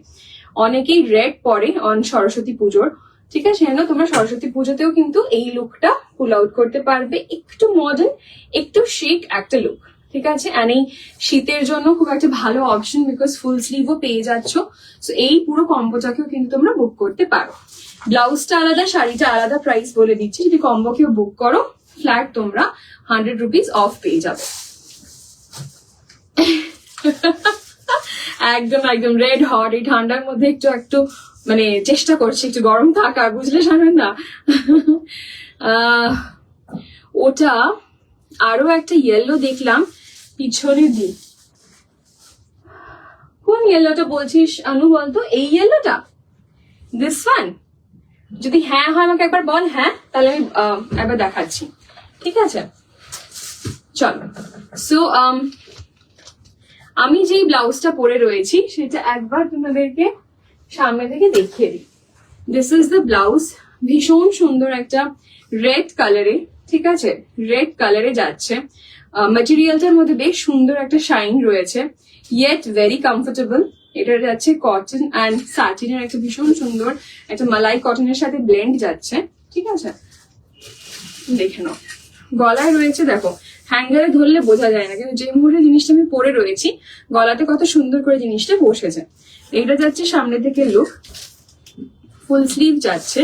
অনেকেই রেড পরে অন সরস্বতী পুজোর ঠিক আছে না তোমরা সরস্বতী পুজোতেও কিন্তু এই লুকটা পুল আউট করতে পারবে একটু মডার্ন একটু শিক একটা লুক ঠিক আছে। অ্যান্ড এই শীতের জন্য খুব একটা ভালো অপশন, বিকজ ফুল স্লিভও পেয়ে যাচ্ছ। সো এই পুরো কম্বোটাকেও কিন্তু তোমরা বুক করতে পারো। ব্লাউজটা আলাদা, শাড়িটা আলাদা প্রাইস বলে দিচ্ছি। যদি কম্বো কেউ বুক করো, ফ্ল্যাট তোমরা 100 রুপিস অফ পেয়ে যাবে। একদম একদম রেড হট। এই ঠান্ডার মধ্যে একটু মানে চেষ্টা করছি একটু গরম থাকার, বুঝলে জানেন না। ওটা আরো একটা ইয়েলো দেখলাম পিছনের দিক। কোন ইয়েলোটা বলছিস আনু বলতো? এই ইয়েলোটা, দিস ওয়ান? যদি হ্যাঁ হয় আমাকে একবার বল, হ্যাঁ তাহলে আমি একবার দেখাচ্ছি, ঠিক আছে? চলো। সো আমি যেই ব্লাউজটা পরে রয়েছি সেটা একবার তোমাদেরকে সামনে থেকে দেখিয়ে দিই। This is the blouse. ভীষণ সুন্দর একটা রেড কালারে, ঠিক আছে, রেড কালারে যাচ্ছে। ম্যাটেরিয়ালটার মধ্যে বেশ সুন্দর একটা শাইন রয়েছে, ইয়েট ভেরি কমফোর্টেবল। এটা যাচ্ছে কটন অ্যান্ড স্যাটিনের একটা ভীষণ সুন্দর একটা মালাই কটনের সাথে ব্লেন্ড যাচ্ছে, ঠিক আছে? দেখে নাও, গলায় রয়েছে দেখো, হ্যাঙ্গারে ধরলে বোঝা যায় না, কিন্তু যে মুহূর্তে জিনিসটা আমি পরে রয়েছি গলাতে কত সুন্দর করে জিনিসটা বসেছে। এটা যাচ্ছে সামনে থেকে লুক, ফুল স্লিভ যাচ্ছে,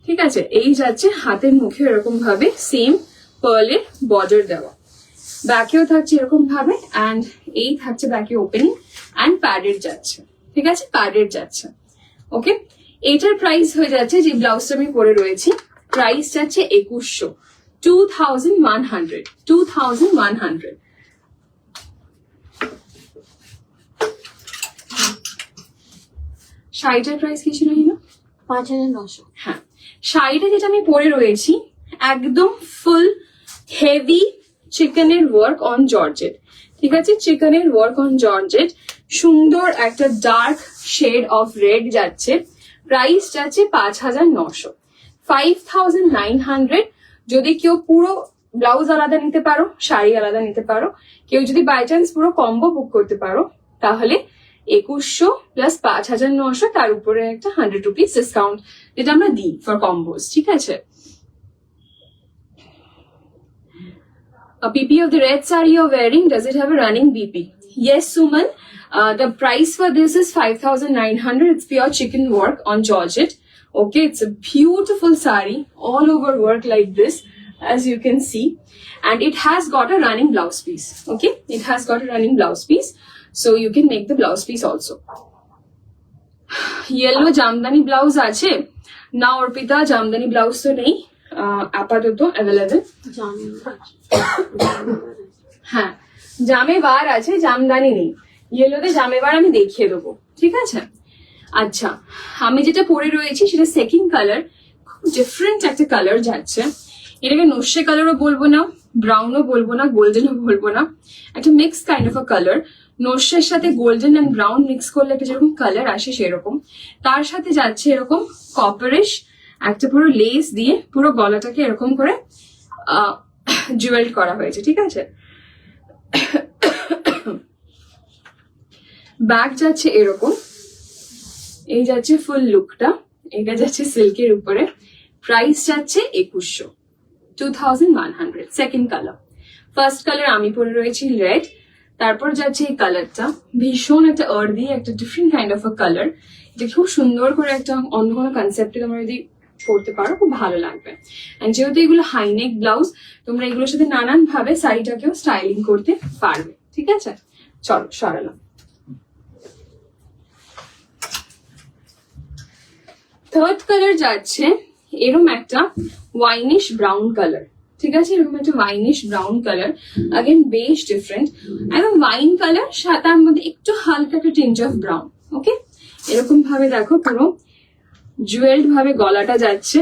ঠিক আছে। এই যাচ্ছে হাতের মুখে এরকম ভাবে সেম পার্লের বর্ডার দেওয়া, ব্যাকেও থাকছে এরকম ভাবে, অ্যান্ড এই থাকছে ব্যাকে ওপেনিং অ্যান্ড প্যাডেড যাচ্ছে, ঠিক আছে, প্যাডেড যাচ্ছে। ওকে, এটার প্রাইস হয়ে যাচ্ছে, যে ব্লাউজটা আমি পরে রয়েছি প্রাইস যাচ্ছে 2100, 2100, 2100। শাড়িটার প্রাইস কি ছিল না? 5900। হ্যাঁ, শাড়িটা যেটা আমি পরে রয়েছি একদম ফুল হেভি চিকেনের ওয়ার্ক অন জর্জেট, ঠিক আছে, চিকেনের ওয়ার্ক অন জর্জেট, সুন্দর একটা ডার্ক শেড অফ রেড যাচ্ছে। প্রাইস যাচ্ছে 5900, 5900। যদি কেউ পুরো ব্লাউজ আলাদা নিতে পারো, শাড়ি আলাদা নিতে পারো, কেউ যদি বাই চান্স পুরো কম্বো বুক করতে পারো, তাহলে 2100 প্লাস 5900, তার উপরে একটা 100 রুপিস ডিসকাউন্ট যেটা আমরা দিই ফর কম্বোস, ঠিক আছে? A PP of the red saree you're wearing, does it have a running BP? Yes, Suman. The price for this is 5900. It's pure chicken work on Georgette. Okay, it's a beautiful saree, all over work like this, as you can see. And it has got a running blouse piece. Okay, it has got a running blouse piece. So you can make the blouse piece also. Yellow jamdani blouse ache na Orpita, jamdani blouse to nahi apato available. হ্যাঁ, জামেবার আছে, জামদানি নেই। ইয়েলোতে জামেবার আমি দেখিয়ে দেবো, ঠিক আছে? আচ্ছা, আমি যেটা পরে রয়েছি সেটা সেকেন্ড কালার, খুব ডিফারেন্ট একটা কালার যাচ্ছে। এটাকে নস্যে কালারও বলবো না, ব্রাউনও বলবো না, গোল্ডেনও বলবো না, একটা mix kind of a colour. নস্যের সাথে গোল্ডেন অ্যান্ড ব্রাউন মিক্স করলে একটা যেরকম কালার আসে সেরকম। তার সাথে যাচ্ছে এরকম কপারিশ একটা পুরো লেস দিয়ে পুরো গলাটাকে এরকম করে জুয়েল করা হয়েছে, ঠিক আছে? ব্যাক যাচ্ছে এরকম, এই যাচ্ছে ফুল লুকটা, এটা যাচ্ছে সিল্কের উপরে। প্রাইস যাচ্ছে 2100, 2100। সেকেন্ড কালার, ফার্স্ট কালার আমি পরে রয়েছি রেড, তারপর যাচ্ছে এই কালারটা, ভীষণ একটা আর্দি, একটা different kind of a colour. এটা খুব সুন্দর করে একটা অন্য কোনো কনসেপ্টে তোমরা যদি পড়তে পারো খুব ভালো লাগবে। এন্ড যেহেতু এগুলো হাইনেক ব্লাউজ, তোমরা এগুলোর সাথে নানান ভাবে শাড়িটাকেও স্টাইলিং করতে পারবে, ঠিক আছে? চলো সরালাম। থার্ড কালার যাচ্ছে এরকম একটা ওয়াইনিশ ব্রাউন কালার, ঠিক আছে, এরকম একটা ওয়াইনিশ ব্রাউন কালার, अगेन বেশ ডিফারেন্ট, একদম ওয়াইন কালার, তার মধ্যে একটু হালকা একটা টিঞ্জ অফ ব্রাউন। ওকে, এরকম ভাবে দেখো পুরো জুয়েলড ভাবে গলাটা যাচ্ছে,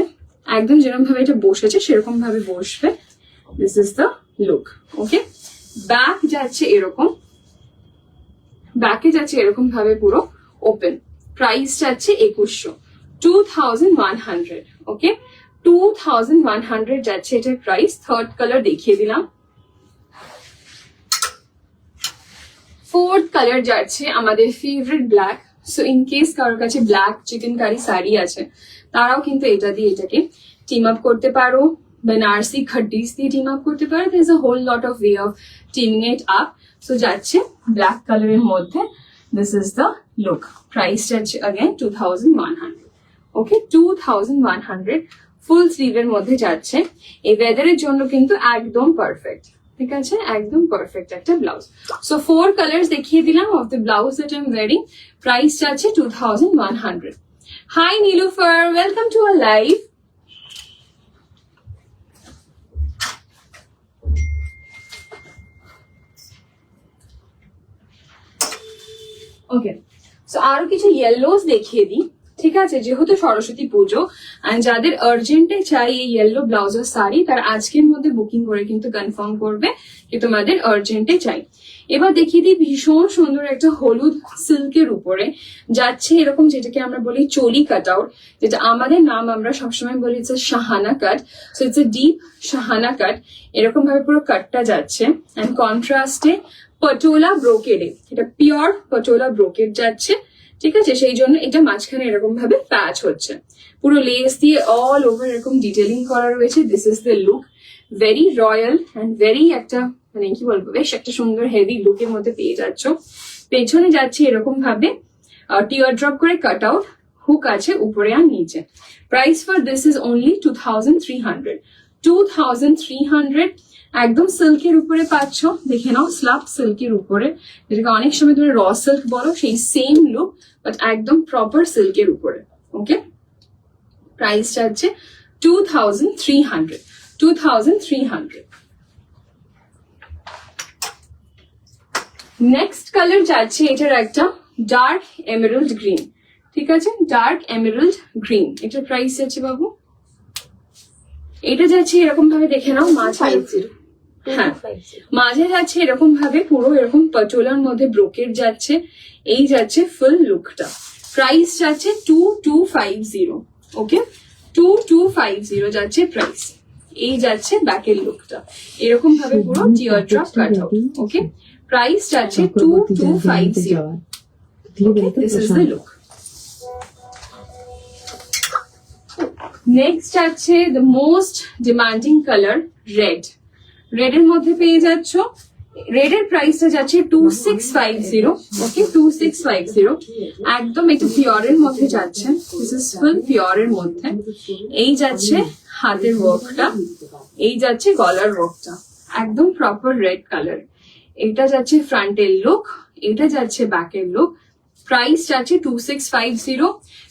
একদম যেরকম ভাবে এটা বসেছে সেরকম ভাবে বসবে। This is the look. Okay, back যাচ্ছে এরকম, ব্যাকে যাচ্ছে এরকম ভাবে পুরো ওপেন। প্রাইস যাচ্ছে 2100, 2100। ওকে, 2100 যাচ্ছে এটার প্রাইস। থার্ড কালার দেখিয়ে দিলাম। ফোর্থ কালার যাচ্ছে আমাদের favourite black. So in case কারোর কাছে ব্ল্যাক চিকেন কারি শাড়ি আছে, তারাও কিন্তু এটা দিয়ে এটাকে টিম আপ করতে পারো, বেনারসি খাড্ডিস দিয়ে টিম আপ করতে পারো। There is a whole lot of way of teaming it up. So যাচ্ছে ব্ল্যাক কালারের মধ্যে, this is the look. Price যাচ্ছে अगेन 2100। ওকে, 2100 ফুল স্লিভের মধ্যে যাচ্ছে। এই ওয়েদারের জন্য কিন্তু একদম পারফেক্ট, ঠিক আছে, একদম পারফেক্ট একটা ব্লাউজ। সো 4 কালার্স দেখিয়ে দিলাম of the blouse that I am wearing. Price যাচ্ছে 2100। Hi Nilufar, welcome to our live. Okay, so আরো কিছু ইয়েলোস দেখিয়ে দিই, ঠিক আছে, যেহেতু সরস্বতী পুজো আর যাদের আর্জেন্টে চাই এই ইয়েলো ব্লাউজের শাড়ি, তারা আজকের মধ্যে বুকিং করে কিন্তু কনফার্ম করবে যে তোমাদের আর্জেন্টে চাই। এবার দেখিয়ে দিই ভীষণ সুন্দর একটা হলুদ সিল্কের উপরে যাচ্ছে এরকম, যেটাকে আমরা বলি চোলি কাট আউট, যেটা আমাদের নাম আমরা সবসময় বলি it's Shahana cut. So it's a deep Shahana cut, এরকম ভাবে পুরো কাটটা যাচ্ছে। অ্যান্ড কন্ট্রাস্টে পটোলা ব্রোকেডে, এটা পিওর পটোলা ব্রোকেড যাচ্ছে, ঠিক আছে, সেই জন্য এটা মাঝখানে এরকম ভাবে প্যাচ হচ্ছে, পুরো লেস দিয়ে অল ওভার এরকম ডিটেলিং করা রয়েছে। This is the look, very royal and very একটা মানে কি বলবো, বেশ একটা সুন্দর হেভি লুকের মধ্যে পেয়ে যাচ্ছ। পেছনে যাচ্ছে এরকম ভাবে টিয়ার ড্রপ করে কাট আউট, হুক আছে উপরে আর নিচে। Price for this is only 2300। 2300 একদম সিল্কের উপরে পাচ্ছ, দেখে নাও, স্লাব সিল্কের উপরে, যেটাকে অনেক সময় তুমি র সিল্ক বলো, সেই সেম লুক বাট একদম প্রপার সিল্কের উপরে। ওকে, প্রাইস যাচ্ছে 2300। 2300। নেক্সট কালার যাচ্ছে এটার একটা ডার্ক এমেরাল্ড গ্রিন, ঠিক আছে, ডার্ক এমেরাল্ড গ্রিন। এটার প্রাইস যাচ্ছে বাবু, এটা যাচ্ছে এরকম ভাবে, দেখে নাও, হ্যাঁ মাঝে যাচ্ছে এরকম ভাবে পুরো এরকম পটোলার মধ্যে ব্রোকেট যাচ্ছে, এই যাচ্ছে ফুল লুকটা। প্রাইস যাচ্ছে 2250। ওকে, 2250 যাচ্ছে প্রাইস। এই যাচ্ছে ব্যাকের লুকটা, এরকম ভাবে পুরো tear drop cut out. Okay, price যাচ্ছে 2250। Okay, this is the look. Next আছে the most demanding colour red. Red এর মধ্যে পেয়ে যাচ্ছ, রেড এর প্রাইসটা যাচ্ছে 2650। ওকে, 2650 একদম একটু পিওরের মধ্যে যাচ্ছে, দিস ইজ ফুল পিওরের মধ্যে। এই যাচ্ছে হাতের ওয়ার্কটা, এই যাচ্ছে গলার ওয়ার্কটা, একদম প্রপার রেড কালার। এটা যাচ্ছে ফ্রন্টের লুক, এটা যাচ্ছে ব্যাকের লুক। প্রাইস যাচ্ছে 2650।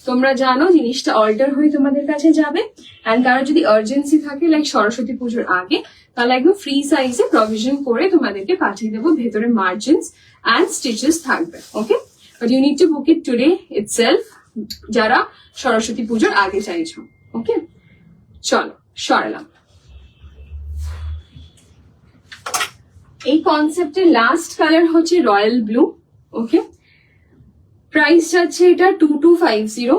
তোমরা জানো জিনিসটা অর্ডার হয়ে তোমাদের কাছে যাবে, অ্যান্ড কারো যদি আর্জেন্সি থাকে লাইক সরস্বতী পুজোর আগে, তাহলে একদম ফ্রি সাইজে প্রভিশন করে তোমাদেরকে পাঠিয়ে দেবো, ভেতরে মার্জিনস অ্যান্ড স্টিচেস থাকবে। Okay, but you need to book it today itself, যারা সরস্বতী পুজোর আগে চাইছো। ওকে, চলো সরালাম। এই কনসেপ্টের লাস্ট কালার হচ্ছে রয়্যাল ব্লু। ওকে, প্রাইস যাচ্ছে এটা 2250।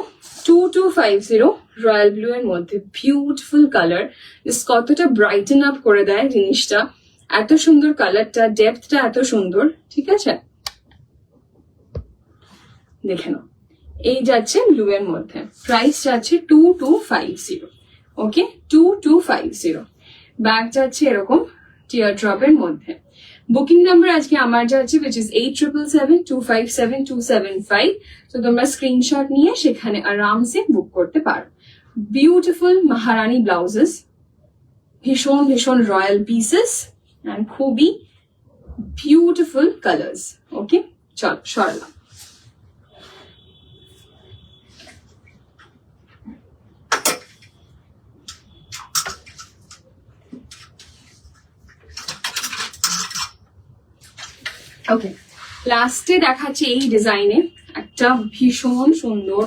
2250 রয়্যাল ব্লু এর মধ্যে, বিউটিফুল কালার, কতটা ব্রাইটেন আপ করে দেয় জিনিসটা, এত সুন্দর কালারটা, ডেপথটা এত সুন্দর, ঠিক আছে, দেখে নাও। এই যাচ্ছে ব্লু এর মধ্যে, প্রাইস যাচ্ছে 2250। ওকে, 2250। ব্যাগ যাচ্ছে এরকম টিয়ার ড্রপ এর মধ্যে। বুকিং নাম্বার আজকে আমার যাচ্ছে which is 8777257275। তো তোমরা স্ক্রিনশট নিয়ে সেখানে আরামসে বুক করতে পারো। বিউটিফুল মহারানী ব্লাউজেস, ভীষণ ভীষণ রয়্যাল পিসেস অ্যান্ড খুবই বিউটিফুল কালার্স। ওকে, চল সরলাম। ওকে, লাস্টে দেখাচ্ছি এই ডিজাইনে একটা ভীষণ সুন্দর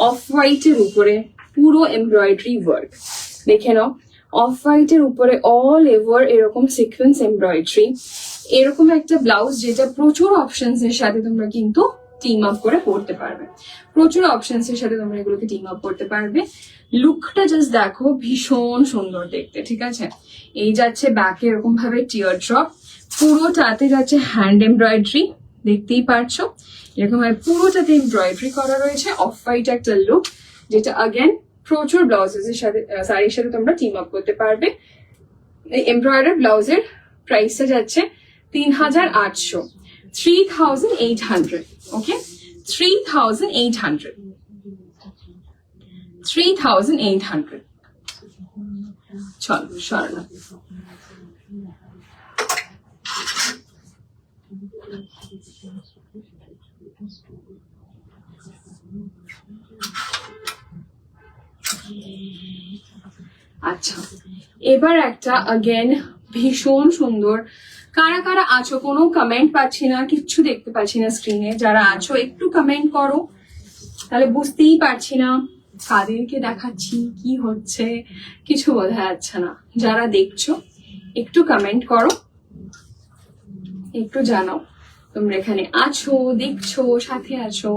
অফ হোয়াইটের উপরে পুরো এমব্রয়ডারি ওয়ার্ক, দেখে নাও, অফ হোয়াইটের উপরে অল ওভার এরকম সিকোয়েন্স এমব্রয়ডারি, এরকম একটা ব্লাউজ যেটা প্রচুর অপশনস এর সাথে তোমরা কিন্তু টিম আপ করে পড়তে পারবে, প্রচুর অপশনস এর সাথে তোমরা এগুলোকে টিম আপ করতে পারবে। লুকটা জাস্ট দেখো, ভীষণ সুন্দর দেখতে, ঠিক আছে। এই যাচ্ছে ব্যাকে এরকম ভাবে টিয়ার ড্রপ, পুরোটাতে যাচ্ছে হ্যান্ড এমব্রয়ডারি, দেখতেই পারছো এরকম ভাবে পুরোটাতে এমব্রয়ডারি করা রয়েছে। অফ হোয়াইট একটা লুক, যেটা अगेन প্রচুর ব্লাউজের সাথে শাড়ির সাথে তোমরা টিম আপ করতে পারবে। এই এমব্রয়ডারি ব্লাউজের প্রাইসটা যাচ্ছে 3800, 3800, ওকে 3800, 3800। চলো সরানো। আচ্ছা, এবার একটা अगेन ভীষণ সুন্দর। কারা কারা আছো? কোনো কমেন্ট পাচ্ছি না, কিচ্ছু দেখতে পাচ্ছি না স্ক্রিনে। যারা আছো একটু কমেন্ট করো, তাহলে বুঝতেই পারছি না কাদেরকে দেখাচ্ছি, কি হচ্ছে কিছু বোঝা যাচ্ছে না। যারা দেখছো একটু কমেন্ট করো, একটু জানাও তোমরা এখানে আছো, দেখছো, সাথে আছো,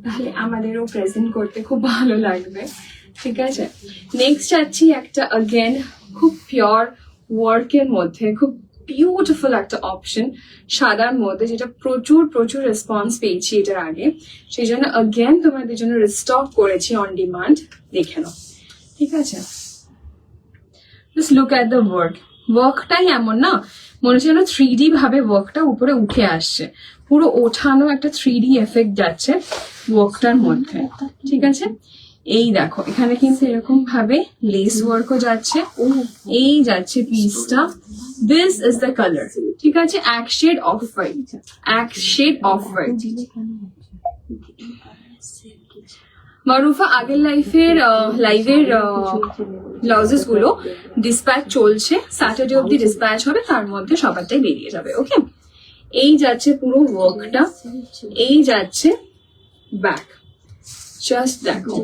তাহলে আমাদেরও প্রেজেন্ট করতে খুব ভালো লাগবে। ঠিক আছে, নেক্সট যাচ্ছি একটা अगेन খুব পিওর ওয়ার্কের মধ্যে, খুব বিউটিফুল একটা অপশন সাদার মধ্যে, যেটা প্রচুর প্রচুর রেসপন্স পেয়েছি এটার আগে, সেই জন্য अगेन তোমাদের জন্য রিস্টক করেছি অন ডিমান্ড। দেখে নাও, ঠিক আছে? Just look at the work. ওয়ার্কটাই এমন না, মনে হচ্ছে যেন 3D ভাবে ওয়ার্কটা উপরে উঠে আসছে, পুরো ওঠানো একটা 3D এফেক্ট যাচ্ছে ওয়ার্কটার মধ্যে। ঠিক আছে, এই দেখো এখানে কিন্তু এরকম ভাবে লেস ওয়ার্কও যাচ্ছে, এই যাচ্ছে পিসটা। দিস ইজ দ্য কালার, ঠিক আছে? এক শেড অফ হোয়াইট, এক শেড অফ হোয়াইট। মারুফা, আগের লাইভের ব্লাউজেস গুলো ডিসপ্যাচ চলছে, স্যাটারডে অব্দি ডিসপ্যাচ হবে, তার মধ্যে সবারটাই বেরিয়ে যাবে। ওকে, এই যাচ্ছে পুরো ওয়ার্কটা, এই যাচ্ছে ব্যাক। জাস্ট দেখো,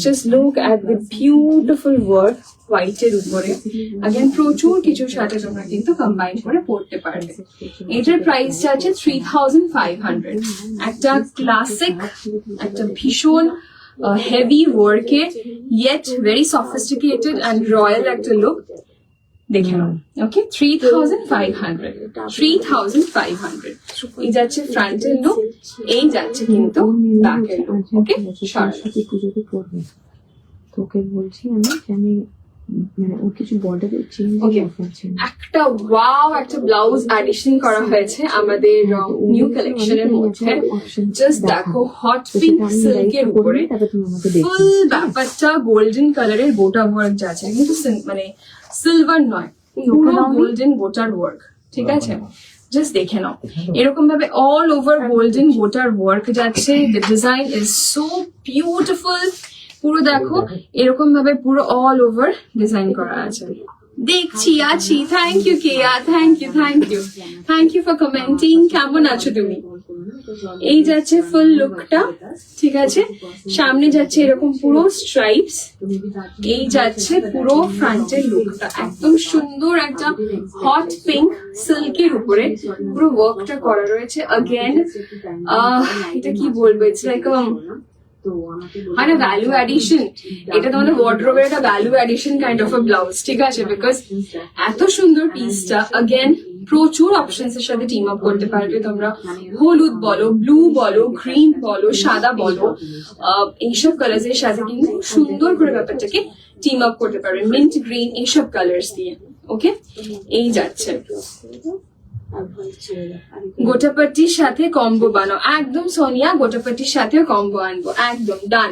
just look at the beautiful work হোয়াইটের উপরে। अगेन প্রচুর কিছুর সাথে তোমরা কিন্তু কম্বাইন করে পড়তে পারবে। এটার প্রাইস আছে 3500। একটা ক্লাসিক, একটা ভীষণ হেভি ওয়ার্কের yet very sophisticated and royal একটা লুক। দেখে নাও, ওকে 3500, 3500। এই যাচ্ছে ফ্রন্টের লুক, এই যাচ্ছে কিন্তু ব্যাকের লুক। ওকে, সরস্বতী পুজোতে পড়বে, তোকে বলছি আমি যে আমি মানে ওর কিছু বর্ডারে চেঞ্জ আছে। একটা ওয়াও, একটা ব্লাউজ অ্যাডিশন করা হয়েছে আমাদের নিউ কালেকশনের মধ্যে। জাস্ট দেখো, হট পিঙ্ক সিল্কের উপরে ফুল ব্যাপারটা গোল্ডেন কালারের গোটা ওয়ার্ক যাচ্ছে, কিন্তু মানে সিলভার নয়, পুরো গোল্ডেন গোটার ওয়ার্ক। ঠিক আছে, জাস্ট দেখে নাও, এরকম ভাবে অল ওভার গোল্ডেন গোটার ওয়ার্ক যাচ্ছে। The design is so beautiful. পুরো দেখো এরকম ভাবে পুরো অল ওভার ডিজাইন করা আছে। দেখছি আছি, thank you Keya, thank you, thank you, thank you for commenting. কেমন আছো তুমি? এই যাচ্ছে ফুল লুকটা, ঠিক আছে? সামনে যাচ্ছে এরকম পুরো স্ট্রাইপস, এই যাচ্ছে পুরো ফ্রন্টের লুকটা, একদম সুন্দর একটা হট পিঙ্ক সিল্কের উপরে পুরো ওয়ার্কটা করা রয়েছে। अगेन এটা কি বলবো, ইটস লাইক মানে ভ্যালু অ্যাডিশন। এটা তোমাদের ওয়ার্ড্রোবের একটা value addition kind of a blouse, ঠিক আছে? বিকজ এত সুন্দর পিসটা अगेन প্রচুর অপশনস এর সাথে টিম আপ করতে পারবে তোমরা। হলুদ বলো, ব্লু বলো, গ্রিন বলো, সাদা বলো, এইসব কালার্স এর সাথে কিন্তু সুন্দর করে ব্যাপারটাকে টিম আপ করতে পারবে, মিন্ট গ্রিন এইসব কালার্স দিয়ে। ওকে, এই যাচ্ছে গোটাপট্টির সাথে কম্বো বানাও। একদম সোনিয়া, গোটাপট্টির সাথেও কম্বো আনবো, একদম ডান,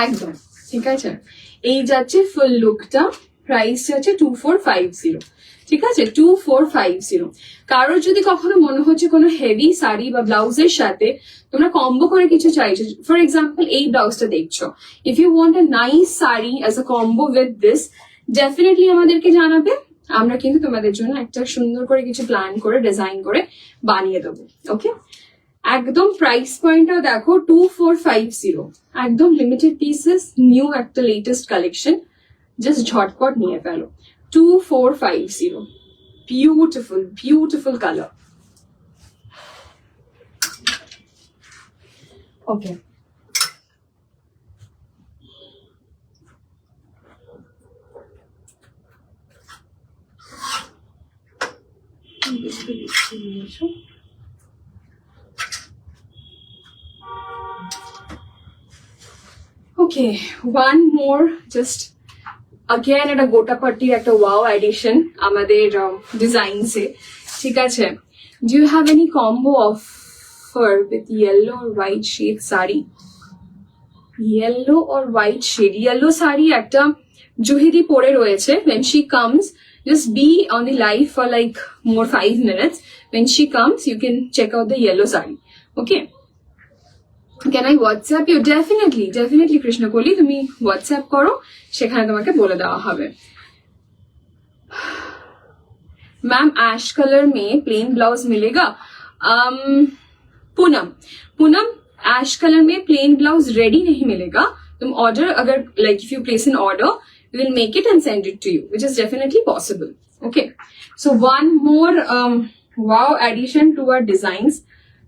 একদম ঠিক আছে। এই যাচ্ছে ফুল লুকটা, প্রাইস যাচ্ছে 2450, ঠিক আছে? 2450। কারোর যদি কখনো মনে হচ্ছে কোনো হেভি শাড়ি বা ব্লাউজের সাথে তোমরা কম্বো করে কিছু চাইছো, ফর এক্সাম্পল এই ব্লাউজটা দেখছো, if you want a nice sari as a combo with this, definitely আমাদেরকে জানাবে। আমরা কিন্তু তোমাদের জন্য একটা সুন্দর করে কিছু প্ল্যান করে ডিজাইন করে বানিয়ে দেবো। ওকে, একদম প্রাইস পয়েন্টটাও দেখো 2450, একদম লিমিটেড পিসেস, নিউ একটা লেটেস্ট কালেকশন, জাস্ট ঝটপট নিয়ে ফেলো। 2450, বিউটিফুল বিউটিফুল কালার। ওকে, ওকে, ওয়ান মোর জাস্ট again একটা গোটা পাট্টির একটা ওয়াও এডিশন আমাদের ডিজাইনসে, ঠিক আছে? Do you have any combo offer with yellow আর হোয়াইট শেড শাড়ি? ইয়েলো আর হোয়াইট শেড, ইয়েলো শাড়ি একটা জুহিদি পরে রয়েছে। when she comes, just be on the live for like more 5 minutes. when she comes, you can check out the yellow saree. Okay, can I WhatsApp you? Definitely Krishna কলি, তুমি হোয়াটসঅ্যাপ করো, সেখানে তোমাকে বলে দেওয়া হবে। मैम ऐश कलर में प्लेन ब्लाउज मिलेगा? पूनम ऐश कलर में प्लेन ब्लाउज रेडी नहीं मिलेगा। तुम ऑर्डर अगर like if you place N order, we will make it and send it to you, which is definitely possible. Okay, so one more wow addition to our designs.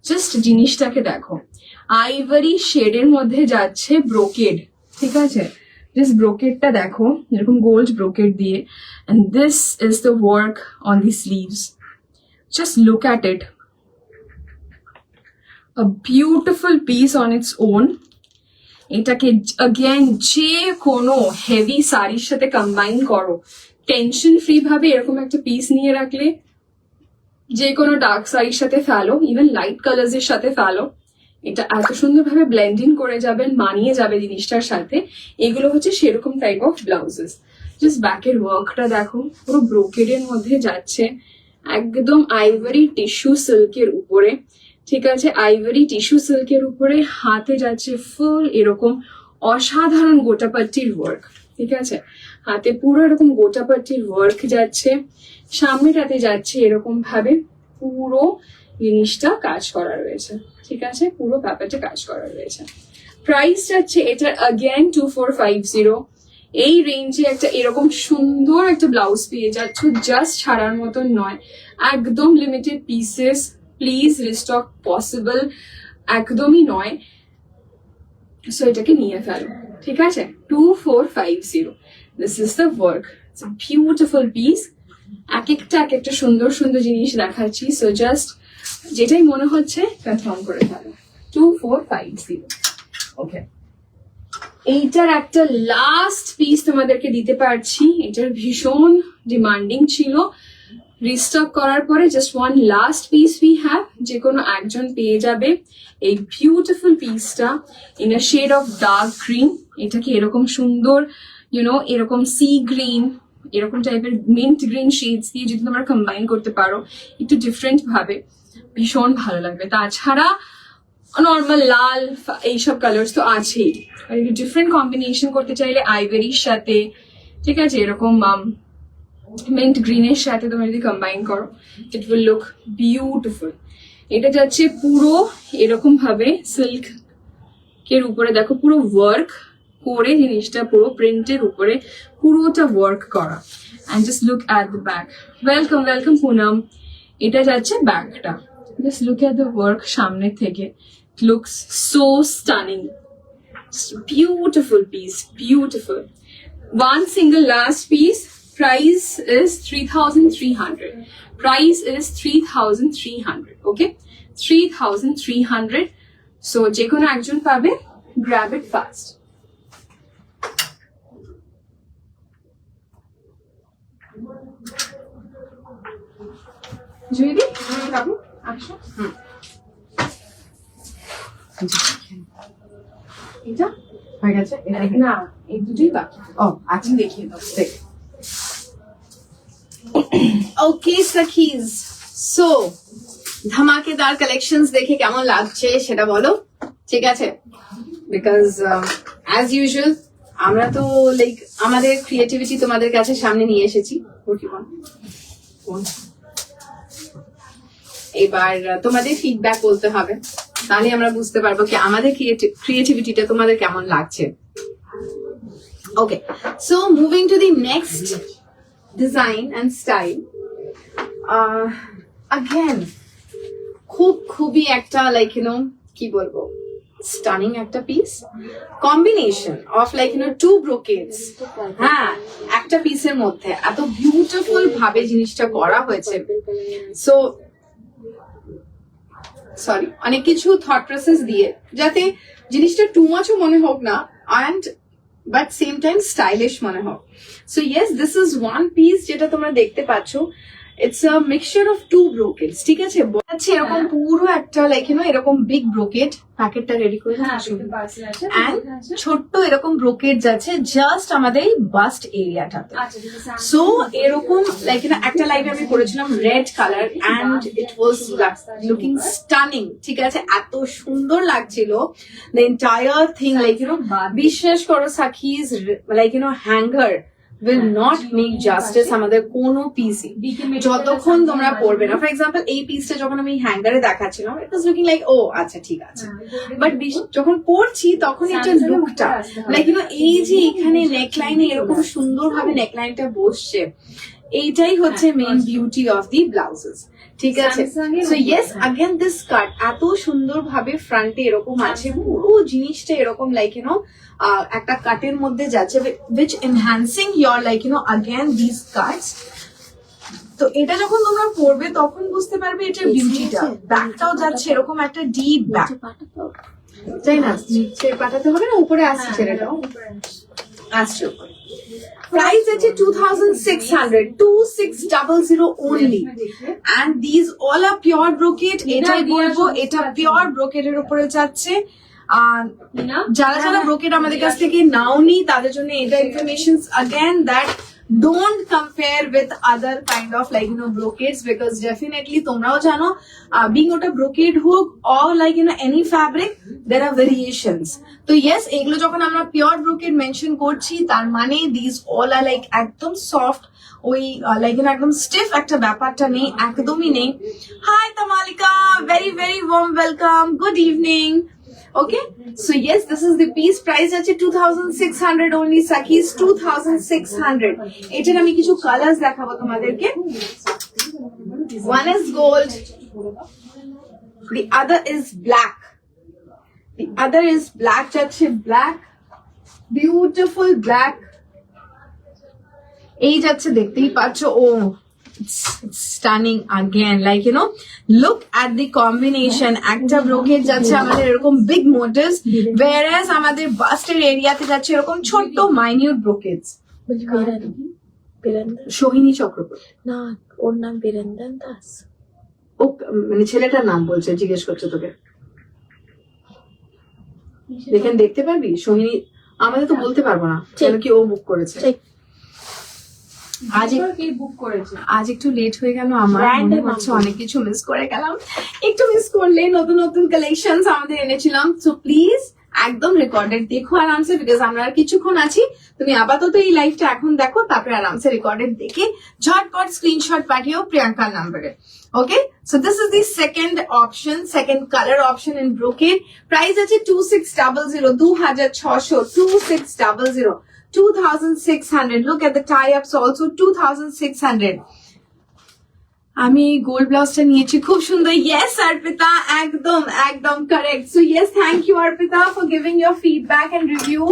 Just জিনিসটাকে দেখো, আইভরি শেডের মধ্যে যাচ্ছে ব্রোকেড, ঠিক আছে? This ব্রোকেডটা দেখো, এরকম গোল্ড ব্রোকেড দিয়ে, and this is the work on the sleeves. Just look at it. A beautiful piece on its own. এটাকে again যে কোনো হেভি শাড়ির সাথে কম্বাইন করো, টেনশন ফ্রি ভাবে এরকম একটা পিস নিয়ে রাখলে, যে কোনো ডার্ক শাড়ির সাথে ফেলো, ইভেন লাইট কালার্স এর সাথে ফেলো, এটা এত সুন্দরভাবে ব্লেন্ডিং করে যাবেন, মানিয়ে যাবে জিনিসটার সাথে। এগুলো হচ্ছে সেরকম টাইপ অফ ব্লাউজেস। জাস্ট ব্যাকের ওয়ার্কটা দেখো, পুরো ব্রোকেডের মধ্যে যাচ্ছে, একদম আইভরি টিস্যু সিল্কের উপরে, ঠিক আছে? আইভরি টিস্যু সিল্কের উপরে হাতে যাচ্ছে ফুল এরকম অসাধারণ গোটাপাট্টির ওয়ার্ক, ঠিক আছে? হাতে পুরো এরকম গোটাপাট্টির ওয়ার্ক যাচ্ছে, সামনেটাতে যাচ্ছে এরকম ভাবে পুরো জিনিসটা কাজ করা রয়েছে, ঠিক আছে? পুরো ব্যাপারটা কাজ করা রয়েছে। প্রাইস যাচ্ছে এটা अगेन 2450। এই রেঞ্জে একটা এরকম সুন্দর একটা ব্লাউজ পেয়ে যাচ্ছ, জাস্ট ছাড়ার মতন নয়, একদম limited pieces, please restock possible একদমই নয়। সো এটাকে নিয়ে ফেলো, ঠিক আছে? 2450। This is the work, it's a beautiful piece. এক একটা সুন্দর সুন্দর জিনিস দেখাচ্ছি, সো জাস্ট যেটাই মনে হচ্ছে কনফার্ম করে ফেলো। 2450। ওকে, এইটার একটা লাস্ট পিস তোমাদেরকে দিতে পারছি, এটার ভীষণ ডিমান্ডিং ছিল। রিস্টক করার পরে just one last piece we have, যে কোনো একজন পেয়ে যাবে এই বিউটিফুল পিসটা in a shade of dark green. এটাকে এরকম সুন্দর এরকম সি গ্রিন, এরকম টাইপের মিন্ট গ্রিন শেডস দিয়ে যদি তোমরা কম্বাইন করতে পারো একটু ডিফারেন্ট ভাবে, ভীষণ ভালো লাগবে। তাছাড়া নর্মাল লাল এইসব কালার্স তো আছেই, আর একটু ডিফারেন্ট কম্বিনেশন করতে চাইলে আইভরির সাথে, ঠিক আছে, এরকম মিন্ট গ্রিনের সাথে তোমরা যদি কম্বাইন করো, ইট উইল লুক বিউটিফুল। এটা যাচ্ছে পুরো এরকম ভাবে সিল্ক এর উপরে, দেখো পুরো ওয়ার্ক করে জিনিসটা, পুরো প্রিন্টের উপরে পুরোটা ওয়ার্ক করা। And just look at the back. Welcome Poonam. এটা যাচ্ছে ব্যাকটা, just look at the work সামনে থেকে, it looks so stunning, beautiful piece, beautiful. One single last piece. Price is 3,300. Price is 3,300. Okay, 3,300. So যে কোনো একজন পাবে, grab it fast. জয়দি, বাবু আসো। এটা হয়ে গেছে? না, এই দুটোই বাকি। ও আচ্ছা, দেখিয়ে দাও। দেখ। ওকে সখিজ, সো ধামাকেদার কালেকশনস দেখে কেমন লাগছে সেটা বলো, ঠিক আছে? বিকজ অ্যাজ ইউজুয়াল আমরা তো লাইক আমাদের ক্রিয়েটিভিটি তোমাদের কাছে সামনে নিয়ে এসেছি। এবার তোমাদের ফিডব্যাক বলতে হবে, তাহলে আমরা বুঝতে পারবো কি আমাদের ক্রিয়েটিভিটিটা তোমাদের কেমন লাগছে। Okay, so moving to the next design and style. again খুবই একটা লাইক কি বলবো, স্টানিং একটা piece, combination of like two brocades. হ্যাঁ, একটা পিসের মধ্যে এত বিউটিফুল ভাবে জিনিসটা করা হয়েছে। সো সরি, অনেক কিছু থট প্রসেস দিয়ে, যাতে জিনিসটা টু মাচও মনে হোক না, and but same time stylish মনে হয়. So yes, this is one piece যেটা তোমরা দেখতে পাচ্ছ. It's a mixture of two brocades. ঠিক আছে, আচ্ছা এরকম পুরো একটা লাইক ইউ নো এরকম বিগ ব্রোকেড, প্যাকেটটা রেডি করে হ্যাঁ দিচ্ছি। পার্সেল আছে And ছোট্ট এরকম ব্রোকেড যাচ্ছে জাস্ট আমাদের বাস্ট এরিয়াটাতে। আচ্ছা ঠিক আছে সো এরকম লাইক ইউ নো একটা লাইভে আমি করেছিলাম red colour and it was looking stunning. ঠিক আছে, এত সুন্দর লাগছিল the entire thing, like you know বিশ্বাস করো সাকিজ like you know hanger will not make justice আমাদের কোনো পিসি যতক্ষণ তোমরা পরবে না। ফর এক্সাম্পল এই পিসটা যখন আমি হ্যাঙ্গারে দেখাচ্ছিলাম ইট ওয়াজ লুকিং লাইক ও আচ্ছা ঠিক আছে, বাট যখন পরছি তখন এটা লুকটা লাইক ইউ নো এই যে এখানে নেকলাইনে এরকম সুন্দরভাবে নেকলাইনটা বসছে, এইটাই হচ্ছে main beauty of the blouses. ঠিক আছে, সো ইয়েস अगेन দিস কাট এত সুন্দর ভাবে ফ্রন্টে এরকম আছে, পুরো জিনিসটা এরকম লাইক ইউ নো একটা কাটের মধ্যে যাচ্ছে which enhancing your like you know again these cuts. তো এটা যখন তোমরা পরবে তখন বুঝতে পারবে এটার বিউটিটা। ব্যাকটাও যাচ্ছে এরকম একটা ডিপ ব্যাক, তাই না? নিচে পাঠাতে হবে না, উপরে আসছে ছেলেটাও আসছে উপরে। প্রাইস আছে 2600, 2600 only, and these all are pure brocade. এটাই বলবো এটা পিওর ব্রোকেডের উপরে যাচ্ছে। যারা যারা ব্রোকেড আমাদের কাছ থেকে নাওনি তাদের জন্য এটা information again that don't compare with other kind of like you know brocades, because definitely তোমরাও জানো being ওটা brocade হোক or like you know any fabric there are variations. তো yes এগুলো যখন আমরা পিওর ব্রোকেড মেনশন করছি তার মানে these all are like একদম সফট, ওই লাইক একদম স্টিফ একটা ব্যাপারটা নেই, একদমই নেই। Hi Tamalika, very very warm welcome, good evening. Okay, so yes, this is the piece. Price আছে 2600 only. Sakis 2600. এটার আমি কিছু কালার্স দেখাবো তোমাদেরকে। One is gold, the other is black. The other is black, যাচ্ছে black, beautiful black. এই যাচ্ছে দেখতেই পাচ্ছ, ও it's stunning again, like you know look at the combination. একটা ব্রোকেড যাচ্ছে আমাদের এরকম বিগ মোটিভস, whereas আমাদের বাস্টের এরিয়াতে যাচ্ছে এরকম ছোট্ট মাইনিউট ব্রোকেডস। সোহিনী চক্রবর্তী না, ওর নাম বীরেন্দন দাস। ও মানে ছেলেটার নাম বলছে, জিজ্ঞেস করছে তোকে, দেখেন দেখতে পারবি সোহিনী? আমাদের তো বলতে পারবো না কেন কি ও বুক করেছে। আজ একটু লেট হয়ে গেল, আমার মনে হচ্ছে অনেক কিছু মিস করে গেলাম। একটু মিস করলে নতুন নতুন কালেকশন আমাদের এনেছিলাম, সো প্লিজ একদম রেকর্ডেড দেখো আরামসে, বিকজ আমরা আর কিছুক্ষণ আছি। তুমি আপাতত এই লাইভটা এখন দেখো, তারপরে আরামসে রেকর্ডেড দেখে ঝটপট স্ক্রিনশট পাঠিও প্রিয়াঙ্কার নাম্বারে। Okay, so this is the second option, second colour option in brocade. Price আছে 2600, 2600, 2600, 2600. Look at the tie-ups also, 2600. আমি গোল্ড ব্লাউজটা নিয়েছি, খুব সুন্দর। ইয়েস অর্পিতা, একদম একদম correct. So yes, thank you Arpita for giving your feedback and review.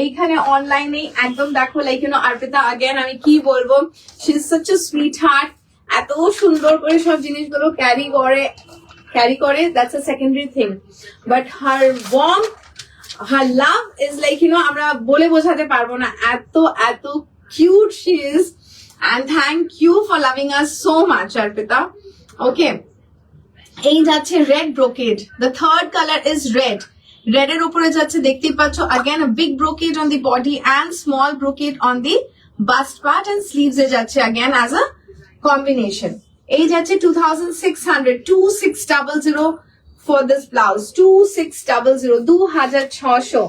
এইখানে অনলাইনে একদম দেখো like you know Arpita again আমি কি বলবো, she is such a sweet heart. এত সুন্দর করে সব জিনিসগুলো ক্যারি করে, that's a secondary thing, but her warm, her love is like you know আমরা বলে বোঝাতে পারবো না, এত এত cute she is, and thank you for loving us so much Arpita. Okay, এই যাচ্ছে red brocade, the third color is red. Red এর উপরে যাচ্ছে দেখতেই পাচ্ছ again a big brocade on the body and small brocade on the bust part and sleeves এ যাচ্ছে again as a combination. এই যাচ্ছে 2600, 2600 for this blouse, 2600, 2600,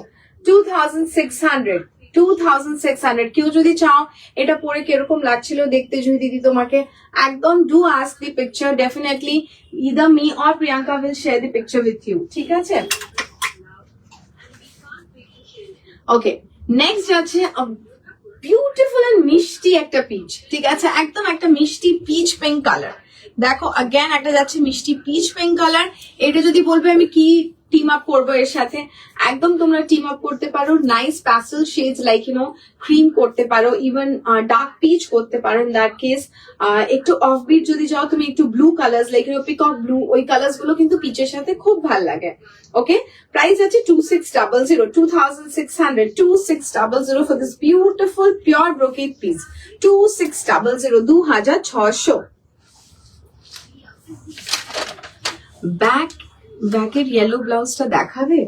2600, 2600. কেউ যদি চাও এটা পরে কিরকম লাগছিল দেখতে, যদি দিদি তোমাকে একদম do ask the picture, definitely either me or Priyanka will share the picture with you. ঠিক আছে, ওকে। নেক্সট আছে বিউটিফুল এন্ড মিষ্টি একটা পিচ। ঠিক আছে, একদম একটা মিষ্টি পিচ পিঙ্ক কালার। দেখো again একটা যাচ্ছে মিষ্টি পিচ পিঙ্ক কালার। এটা যদি বলবে আমি কি টিম আপ করবো এর সাথে, একদম তোমরা টিম আপ করতে পারো। Nice pastel shades like cream করতে পারো, ইভেন ডার্ক পিচ করতে পারো। ইন দ্যাট কেস একটু অফবিট যদি যাও তুমি, একটু blue colours like peacock blue, ওই কালার্স গুলো কিন্তু পিচের সাথে খুব ভাল লাগে। ওকে, প্রাইস আছে 2600, 2600, 2600 for this beautiful pure brocade piece. 2600, 2600। ব্যাকের ইয়েলো ব্লাউজটা দেখাবে?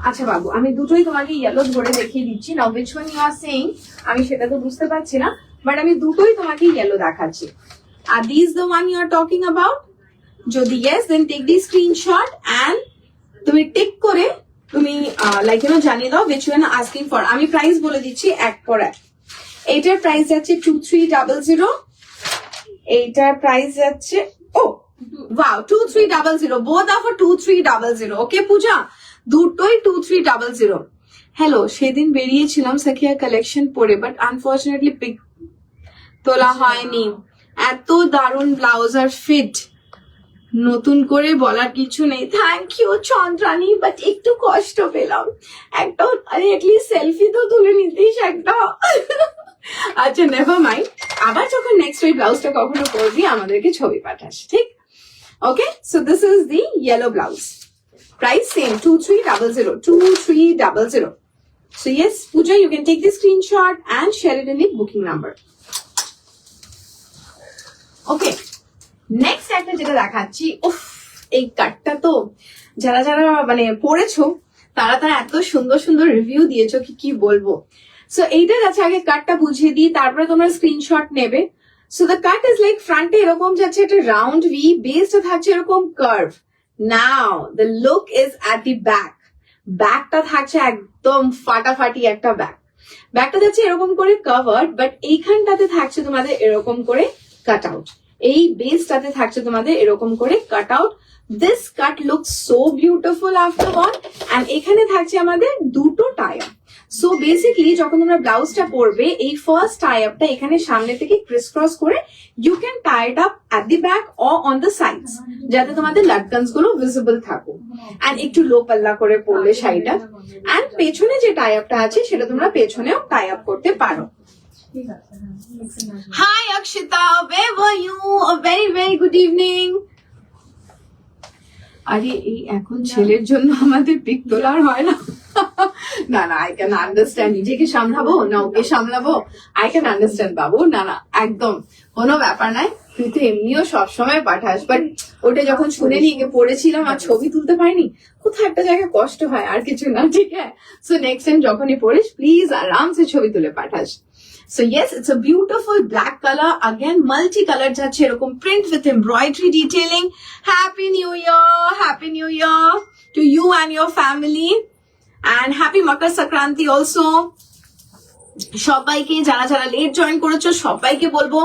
আচ্ছা বাবু, আমি দুটোই তোমাকে ইয়েলো ধরে দেখিয়ে দিচ্ছি। নাও which one you are saying আমি সেটা তো বুঝতে পারছি না, বাট আমি দুটোই তোমাকে ইয়েলো দেখাচ্ছি। আর this the one you are talking about? যদি yes, then take the screenshot and তুমি টিক করে তুমি লাইক জানিয়ে দাও which one asking for। আমি প্রাইস বলে দিচ্ছি এক পর এক। এইটার প্রাইস যাচ্ছে 2300, এইটার প্রাইস যাচ্ছে wow 2300, both are for 2300। ওকে পূজা, দুটোই 2300। হ্যালো, সেদিন বেরিয়েছিলাম সাকিয়া কালেকশন পরে, বাট আনফর্চুনেটলি পিক তোলা হয়নি। এত দারুণ ব্লাউজ আর ফিট, নতুন করে বলার কিছু নেই। থ্যাংক ইউ চন্দ্রানী, বাট একটু কষ্ট পেলাম। একটা এটলিস্ট সেলফি তো তুলে নিতিস একটা। আচ্ছা নেভার মাইন্ড, আবার যখন নেক্সট ওই ব্লাউজটা কখনো করবি আমাদেরকে ছবি পাঠাস, ঠিক? Okay, so this is the yellow blouse. Price same 2300, 2300. So yes, Pooja, you can take the screenshot and share it in the booking number. Okay, next একটা যেটা দেখাচ্ছি, উফ এই কাটটা তো যারা যারা মানে পড়েছো তারা এত সুন্দর সুন্দর রিভিউ দিয়েছো কি বলবো। সো এইটা যাচ্ছে, আগে কাটটা বুঝিয়ে দিই, তারপরে তোমরা স্ক্রিনশট নেবে। So the cut is like front এ এরকম যাচ্ছে একটা রাউন্ড ভি, বেসটা থাকছে এরকম curve. Now the look is at the back. ব্যাকটা থাকছে একদম ফাটাফাটি একটা ব্যাক। ব্যাকটা যাচ্ছে এরকম করে কভার্ড, বাট এইখানটাতে থাকছে তোমাদের এরকম করে কাট আউট। এই বেসটাতে থাকছে তোমাদের এরকম করে cut out. This cut looks so beautiful after one, and এখানে থাকছে আমাদের দুটো টাই আপ। সো বেসিক্যালি যখন তোমরা ব্লাউজটা পরবে, এই ফার্স্ট টাই আপটা এখানে সামনে থেকে ক্রিস ক্রস করে you can tie it up at the back or on the sides, যাতে তোমাদের লাটকানস গুলো ভিজিবল থাকুক। এন্ড একটু লো পাল্লা করে পরলে শাড়িটা। এন্ড পেছনে যে টাই আপটা আছে সেটা তোমরা পেছনেও টাই আপ করতে পারো। Hi Akshita, where were you? A very very good evening. আরে এই এখন ছেলের জন্য আমাদের পিক তোলার হয় না। না না, আই ক্যান আন্ডারস্ট্যান্ড। নিজেকে সামলাবো না ওকে সামলাবো, আই ক্যান আন্ডারস্ট্যান্ড বাবু। না না, একদম কোনো ব্যাপার নাই, তুই তো এমনিও সবসময় পাঠাস। বাট ওটা যখন শুনে নিয়ে গিয়ে পড়েছিলাম আর ছবি তুলতে পারিনি, কোথাও একটা জায়গায় কষ্ট হয়, আর কিছু না, ঠিক আছে? সো নেক্সট টাইম যখনই পড়িস প্লিজ আরামসে ছবি তুলে পাঠাস। So yes, it's a beautiful black color. Again, multi-colored যাচ্ছে এরকম print with embroidery detailing. Happy New Year! Happy New Year to you and your family. And happy Makar Sankranti also. সবাইকে যারা যারা লেট জয়েন করেছো সবাইকে বলবো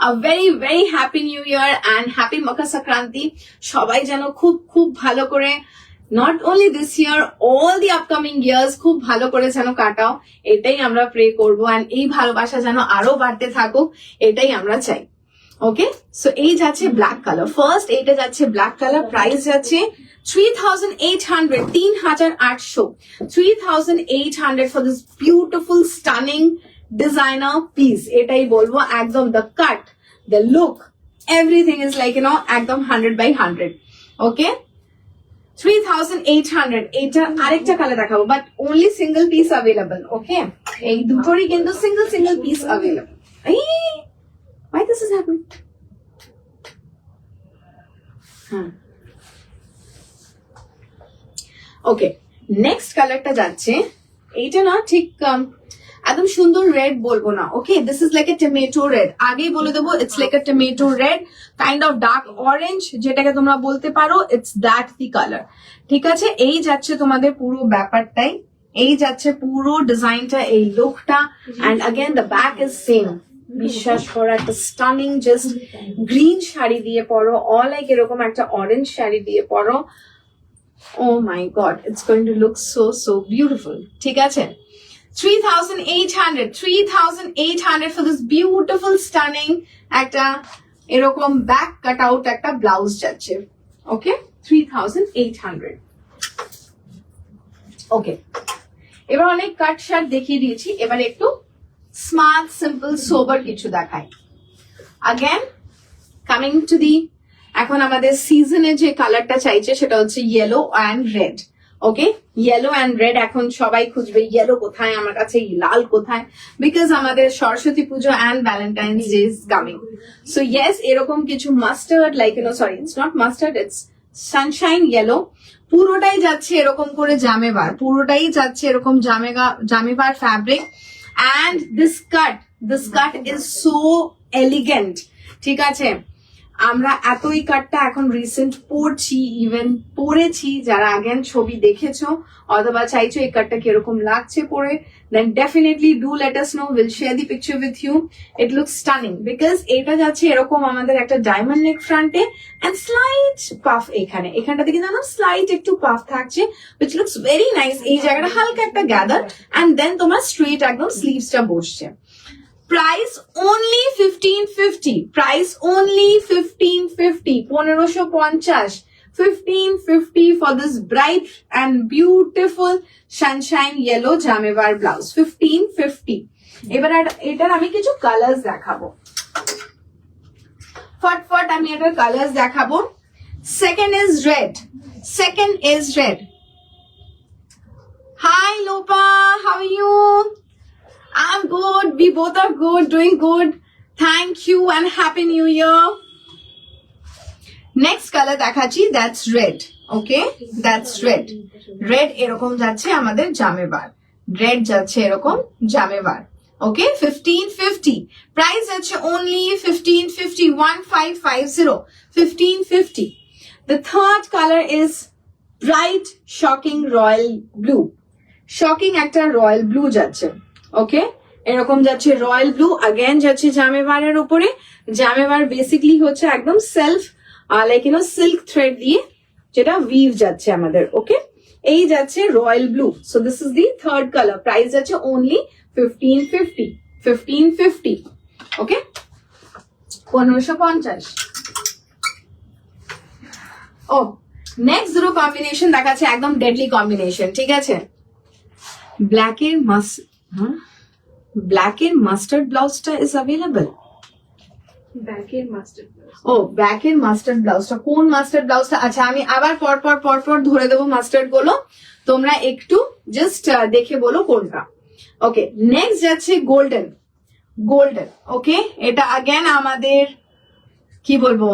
a very very happy new year and happy Makar Sankranti. সবাই যেন খুব খুব ভালো করে, not only this year, all the upcoming years খুব ভালো করে যেন কাটাও, এটাই আমরা প্রে করবো। and এই ভালোবাসা যেন আরো বাড়তে থাকুক, এটাই আমরা চাই। ওকে, সো এই যাচ্ছে ব্ল্যাক কালার ফার্স্ট। এইটা যাচ্ছে ব্ল্যাক কালার, প্রাইস যাচ্ছে 3800, 3800, 3800 for this beautiful stunning designer piece. এটাই বলবো, একদম the cut, the look, everything is like একদম 100 by 100. ওকে, 3800। এইটা আরেকটা কালার দেখাবো, but only single piece available. ওকে, এই দুটোরই কিন্তু single piece available. Why this is happening? Okay, next কালারটা যাচ্ছে, এইটা না ঠিক একদম সুন্দর রেড বলবো না। Okay, this is like a tomato red. আগেই বলে দেবো, it's like a tomato red, kind of dark orange যেটাকে তোমরা বলতে পারো, ইটস দ্যাট দি কালার। ঠিক আছে, এই যাচ্ছে তোমাদের পুরো ব্যাপারটাই, এই যাচ্ছে পুরো ডিজাইনটা, এই লুকটা। And again the back is same. বিশ্বাস করো, একটা স্টানিং জাস্ট গ্রিন শাড়ি দিয়ে পরো, অল লাইক এরকম একটা অরেঞ্জ শাড়ি দিয়ে পরো, oh my god, it's going to look so beautiful. ঠিক আছে, 3800 for this beautiful stunning একটা এরকম ব্যাক কাট আউট একটা ব্লাউজ যাচ্ছে। ওকে, 3,800. ওকে, এবার অনেক কাট শার্ট দেখিয়ে দিয়েছি, এবার একটু স্মার্ট সিম্পল সোবার কিছু দেখাই। আগেন কামিং টু দি, এখন আমাদের সিজনে যে কালারটা চাইছে সেটা হচ্ছে yellow and red. Okay, yellow and red, এখন সবাই খুঁজবে ইয়েলো কোথায়, আমার কাছে লাল কোথায়, বিকজ আমাদের Saraswati Puja and Valentine's day is coming. So yes, এরকম কিছু mustard, like sorry, it's not mustard, it's sunshine yellow, পুরোটাই যাচ্ছে এরকম করে জামেবার, পুরোটাই যাচ্ছে এরকম jamawar fabric. And this cut is so elegant. ঠিক আছে, আমরা এতই কাটটা এখন রিসেন্ট পড়ছি, ইভেন পরেছি, যারা আগেন ছবি দেখেছো অথবা চাইছো এই কাটটা কিরকম লাগছে পরে, then definitely do let us know, we'll share the picture with you. It looks stunning because এটা যাচ্ছে এরকম আমাদের একটা ডায়মন্ড নেক ফ্রন্টে and slight puff এখানটা থেকে জানো স্লাইট একটু পাফ থাকছে, which looks very nice। এই জায়গাটা হালকা একটা গ্যাদার and then তোমার স্ট্রেট একদম স্লিভসটা বসছে। Price only 1550, price only 1550, 1550, 1550 for this bright and beautiful sunshine yellow jamawar blouse, 1550। এবার এটার আমি কিছু কালার্স দেখাবো, ফটফট আমি এটার কালার্স দেখাবো। Second is red. Hi Lopa, how are you? I'm good. We both are good, doing good. Thank you and happy new year. Next color দেখাচ্ছি, that's red. Okay, that's red. Red এরকম যাচ্ছে আমাদের জামেবার, red যাচ্ছে এরকম জামেবার। Okay, 1550. Price যাচ্ছে only 1550, 1550, 1550. The third color is bright shocking royal blue. Shocking একটা royal blue যাচ্ছে। ওকে, এরকম যাচ্ছে রয়্যাল ব্লু, अगेन যাচ্ছে জামেবারের উপরে। জামেবার বেসিক্যালি হচ্ছে একদম সেলফ লাইক সিল্ক থ্রেড দিয়ে যেটা উইভ যাচ্ছে আমাদের। ওকে, এই যাচ্ছে royal blue. So this is the third colour. Price যাচ্ছে অনলি 1550, 1550। ওকে, 1550। ও, নেক্সট দুটো কম্বিনেশন দেখাচ্ছে, একদম ডেডলি কম্বিনেশন। ঠিক আছে, ব্ল্যাকের মাস্টার্ড ব্লাউজটা ইজ অ্যাভেলেবল। ব্যাকের মাস্টার ব্লাউজ, ও ব্ল্যাকের মাস্টার্ড ব্লাউজটা, কোন মাস্টার্ড ব্লাউজটা? আচ্ছা, আমি আবার পরপর ধরে দেবো মাস্টার্ড গুলো, তোমরা একটু জাস্ট দেখে বলো কোনটা। ওকে, নেক্সট যাচ্ছে গোল্ডেন। ওকে, এটা अगेन আমাদের কি বলবো,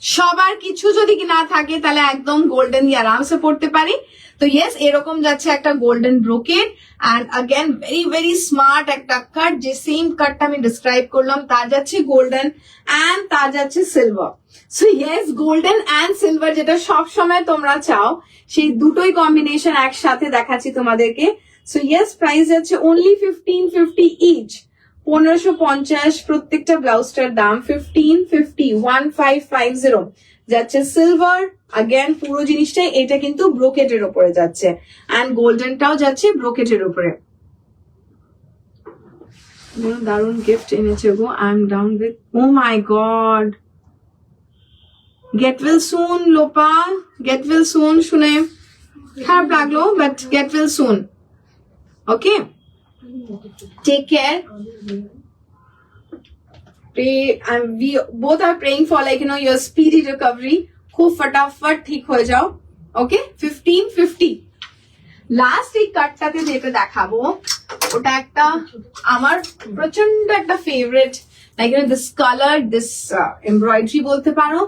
সবার কিছু যদি না থাকে তাহলে একদম গোল্ডেন দিয়ে আরামসে পড়তে পারি। তো ইয়েস, এরকম যাচ্ছে একটা golden brocade and again very very smart একটা কাট, যে সেম কাটটা আমি ডিসক্রাইব করলাম তার যাচ্ছে গোল্ডেন অ্যান্ড তার যাচ্ছে silver. So yes, golden and silver যেটা সব সময় তোমরা চাও, সেই দুটোই কম্বিনেশন একসাথে দেখাচ্ছি তোমাদেরকে। সো ইয়েস, প্রাইস যাচ্ছে অনলি 1550 ইচ, 1550 প্রত্যেকটা ব্লাউজটার দাম। 1550, 1550 যাচ্ছে সিলভার। अगेन পুরো জিনিসটাই এটা কিন্তু ব্রোকেটের উপরে যাচ্ছে এন্ড গোল্ডেনটাও যাচ্ছে ব্রোকেটের উপরে। দারুন গিফট এনেছে গো, I am down with, oh my God, get well soon Lopa, get well soon. শুনে খারাপ লাগলো, but get well soon. Okay, take care. We both are praying for your speedy recovery. খুব ফটাফট ঠিক হয়ে যাও। ওকে, 1550। লাস্ট এই কাটটাতে যেটা দেখাবো ওটা একটা আমার প্রচন্ড একটা favourite, this colour, this embroidery বলতে পারো,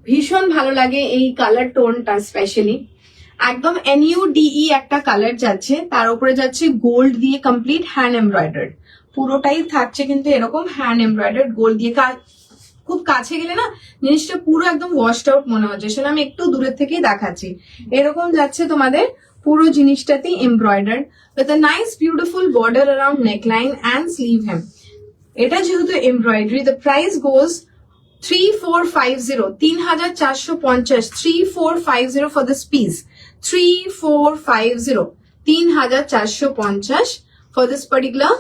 ভীষণ ভালো লাগে এই কালার টোনটা। স্পেশালি একদম NUDE একটা কালার যাচ্ছে, তার উপরে যাচ্ছে গোল্ড দিয়ে কমপ্লিট হ্যান্ড এমব্রয়ডার্ড, পুরোটাই থাকছে কিন্তু এরকম হ্যান্ড এমব্রয়ডার্ড গোল্ড দিয়ে। খুব কাছে গেলে না জিনিসটা পুরো একদম ওয়াশড আউট মনে হচ্ছে, সেটা আমি একটু দূরের থেকেই দেখাচ্ছি। এরকম যাচ্ছে তোমাদের পুরো জিনিসটাতে embroidered with a nice beautiful border around neckline and sleeve hem. এটা যেহেতু embroidery, the price goes 3450, 3450, 3450 for this piece, 3450, 3450 for this particular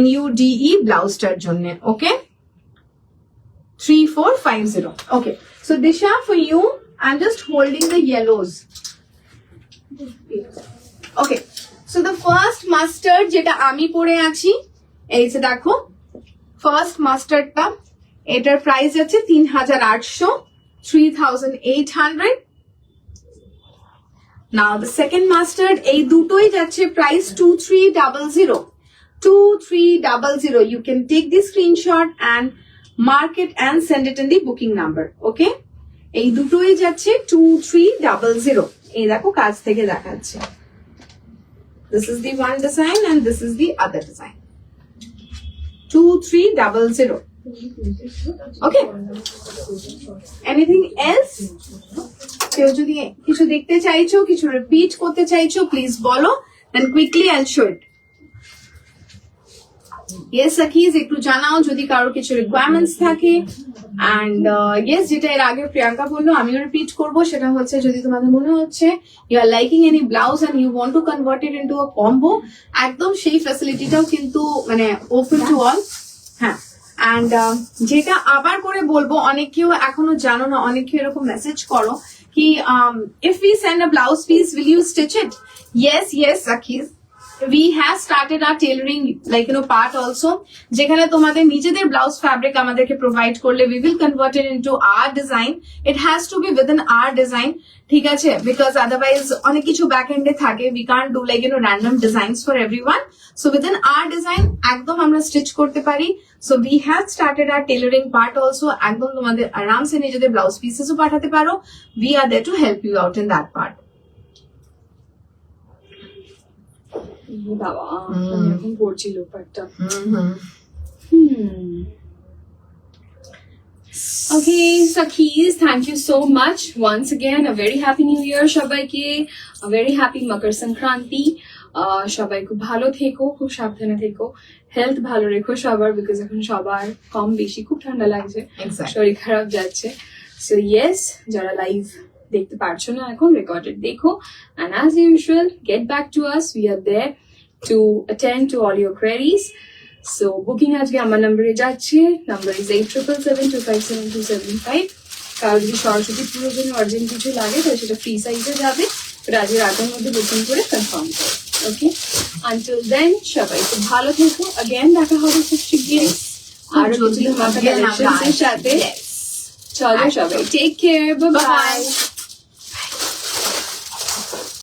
NUDE ব্লাউজটার জন্য। Okay, 3450। Okay, So Disha, for you, I'm just holding the yellows. Okay. So the first mustard যেটা আমি পরে আছি, এই যে দেখো, ফার্স্ট মাস্টার্ডটা, এটার প্রাইস আছে 3800, 3800. Now the second mustard, এই দুটোই যাচ্ছে price 2300, 2300. You can take the screenshot and mark it and send it in the booking number. Okay? এই দুটোই যাচ্ছে 2300. এই দেখো কাছ থেকে দেখাচ্ছে. This is the one design and this is the other design. 2300. Okay. Anything else? কেউ যদি কিছু দেখতে চাইছো, কিছু রিপিট করতে চাইছো, প্লিজ বলো, then quickly I'll show it. Yes, Sakis, একটু জানাও যদি কারোর কিছু রিকোয়ারমেন্টস থাকে। And yes, যেটা এর আগে প্রিয়াঙ্কা বললো, আমিও রিপিট করবো, সেটা হচ্ছে যদি তোমাদের মনে হচ্ছে you are liking any blouse and you want to convert it into a combo, একদম সেই ফ্যাসিলিটিটাও কিন্তু মানে ওপেন টু অল। হ্যাঁ, and যেটা আবার করে বলবো, অনেকেও এখনো জানো না, অনেকেও এরকম মেসেজ করো কি if we send a blouse piece, will you stitch it? Yes, Sakis. We have started our tailoring part also, যেখানে তোমাদের নিজেদের ব্লাউজ ফ্যাব্রিক আমাদেরকে প্রোভাইড করলে we will convert it into our design. It has to be within our design, ঠিক আছে, because otherwise অনেক কিছু ব্যাক এন্ডে থাকে, we can't do random designs for everyone. So within our design একদম আমরা স্টিচ করতে পারি. So we have started our tailoring part also. একদম তোমাদের আরামসে নিজেদের ব্লাউজ পিসেসও পাঠাতে পারো. We are there to help you out in that part. বাবা এখন পড়ছি লোপারটা। Okay, Sakis, thank you so much once again. A very happy new year সবাইকে, a very happy Makar Sankranti. সবাই খুব ভালো থেকো, খুব সাবধানে থেকো, হেলথ ভালো রেখো সবার, বিকজ এখন সবার কম বেশি খুব ঠান্ডা লাগছে, শরীর খারাপ যাচ্ছে। সো ইয়েস, যারা লাইভ দেখতে পারছো না এখন, রেকর্ডেড দেখো, and as usual get back to us, we are there to attend to all your queries. So booking আজকে আমার নম্বরে যাচ্ছে, নাম্বার ইজ 8777257275. কারো যদি সরস্বতী পুজোর জন্য অর্জেন্ট কিছু লাগে তাহলে সেটা ফ্রি সাইজে যাবে, রাতের রাতের মধ্যে বুকিং করে কনফার্ম করো। ওকে, আনটিল দেন সবাই খুব ভালো থেকো, अगेन দেখা হবে খুব শিগগিরই আরো কিছু ধামাকা কালেকশনসের সাথে। চলো সবাই, টেক কেয়ার, বাই বাই।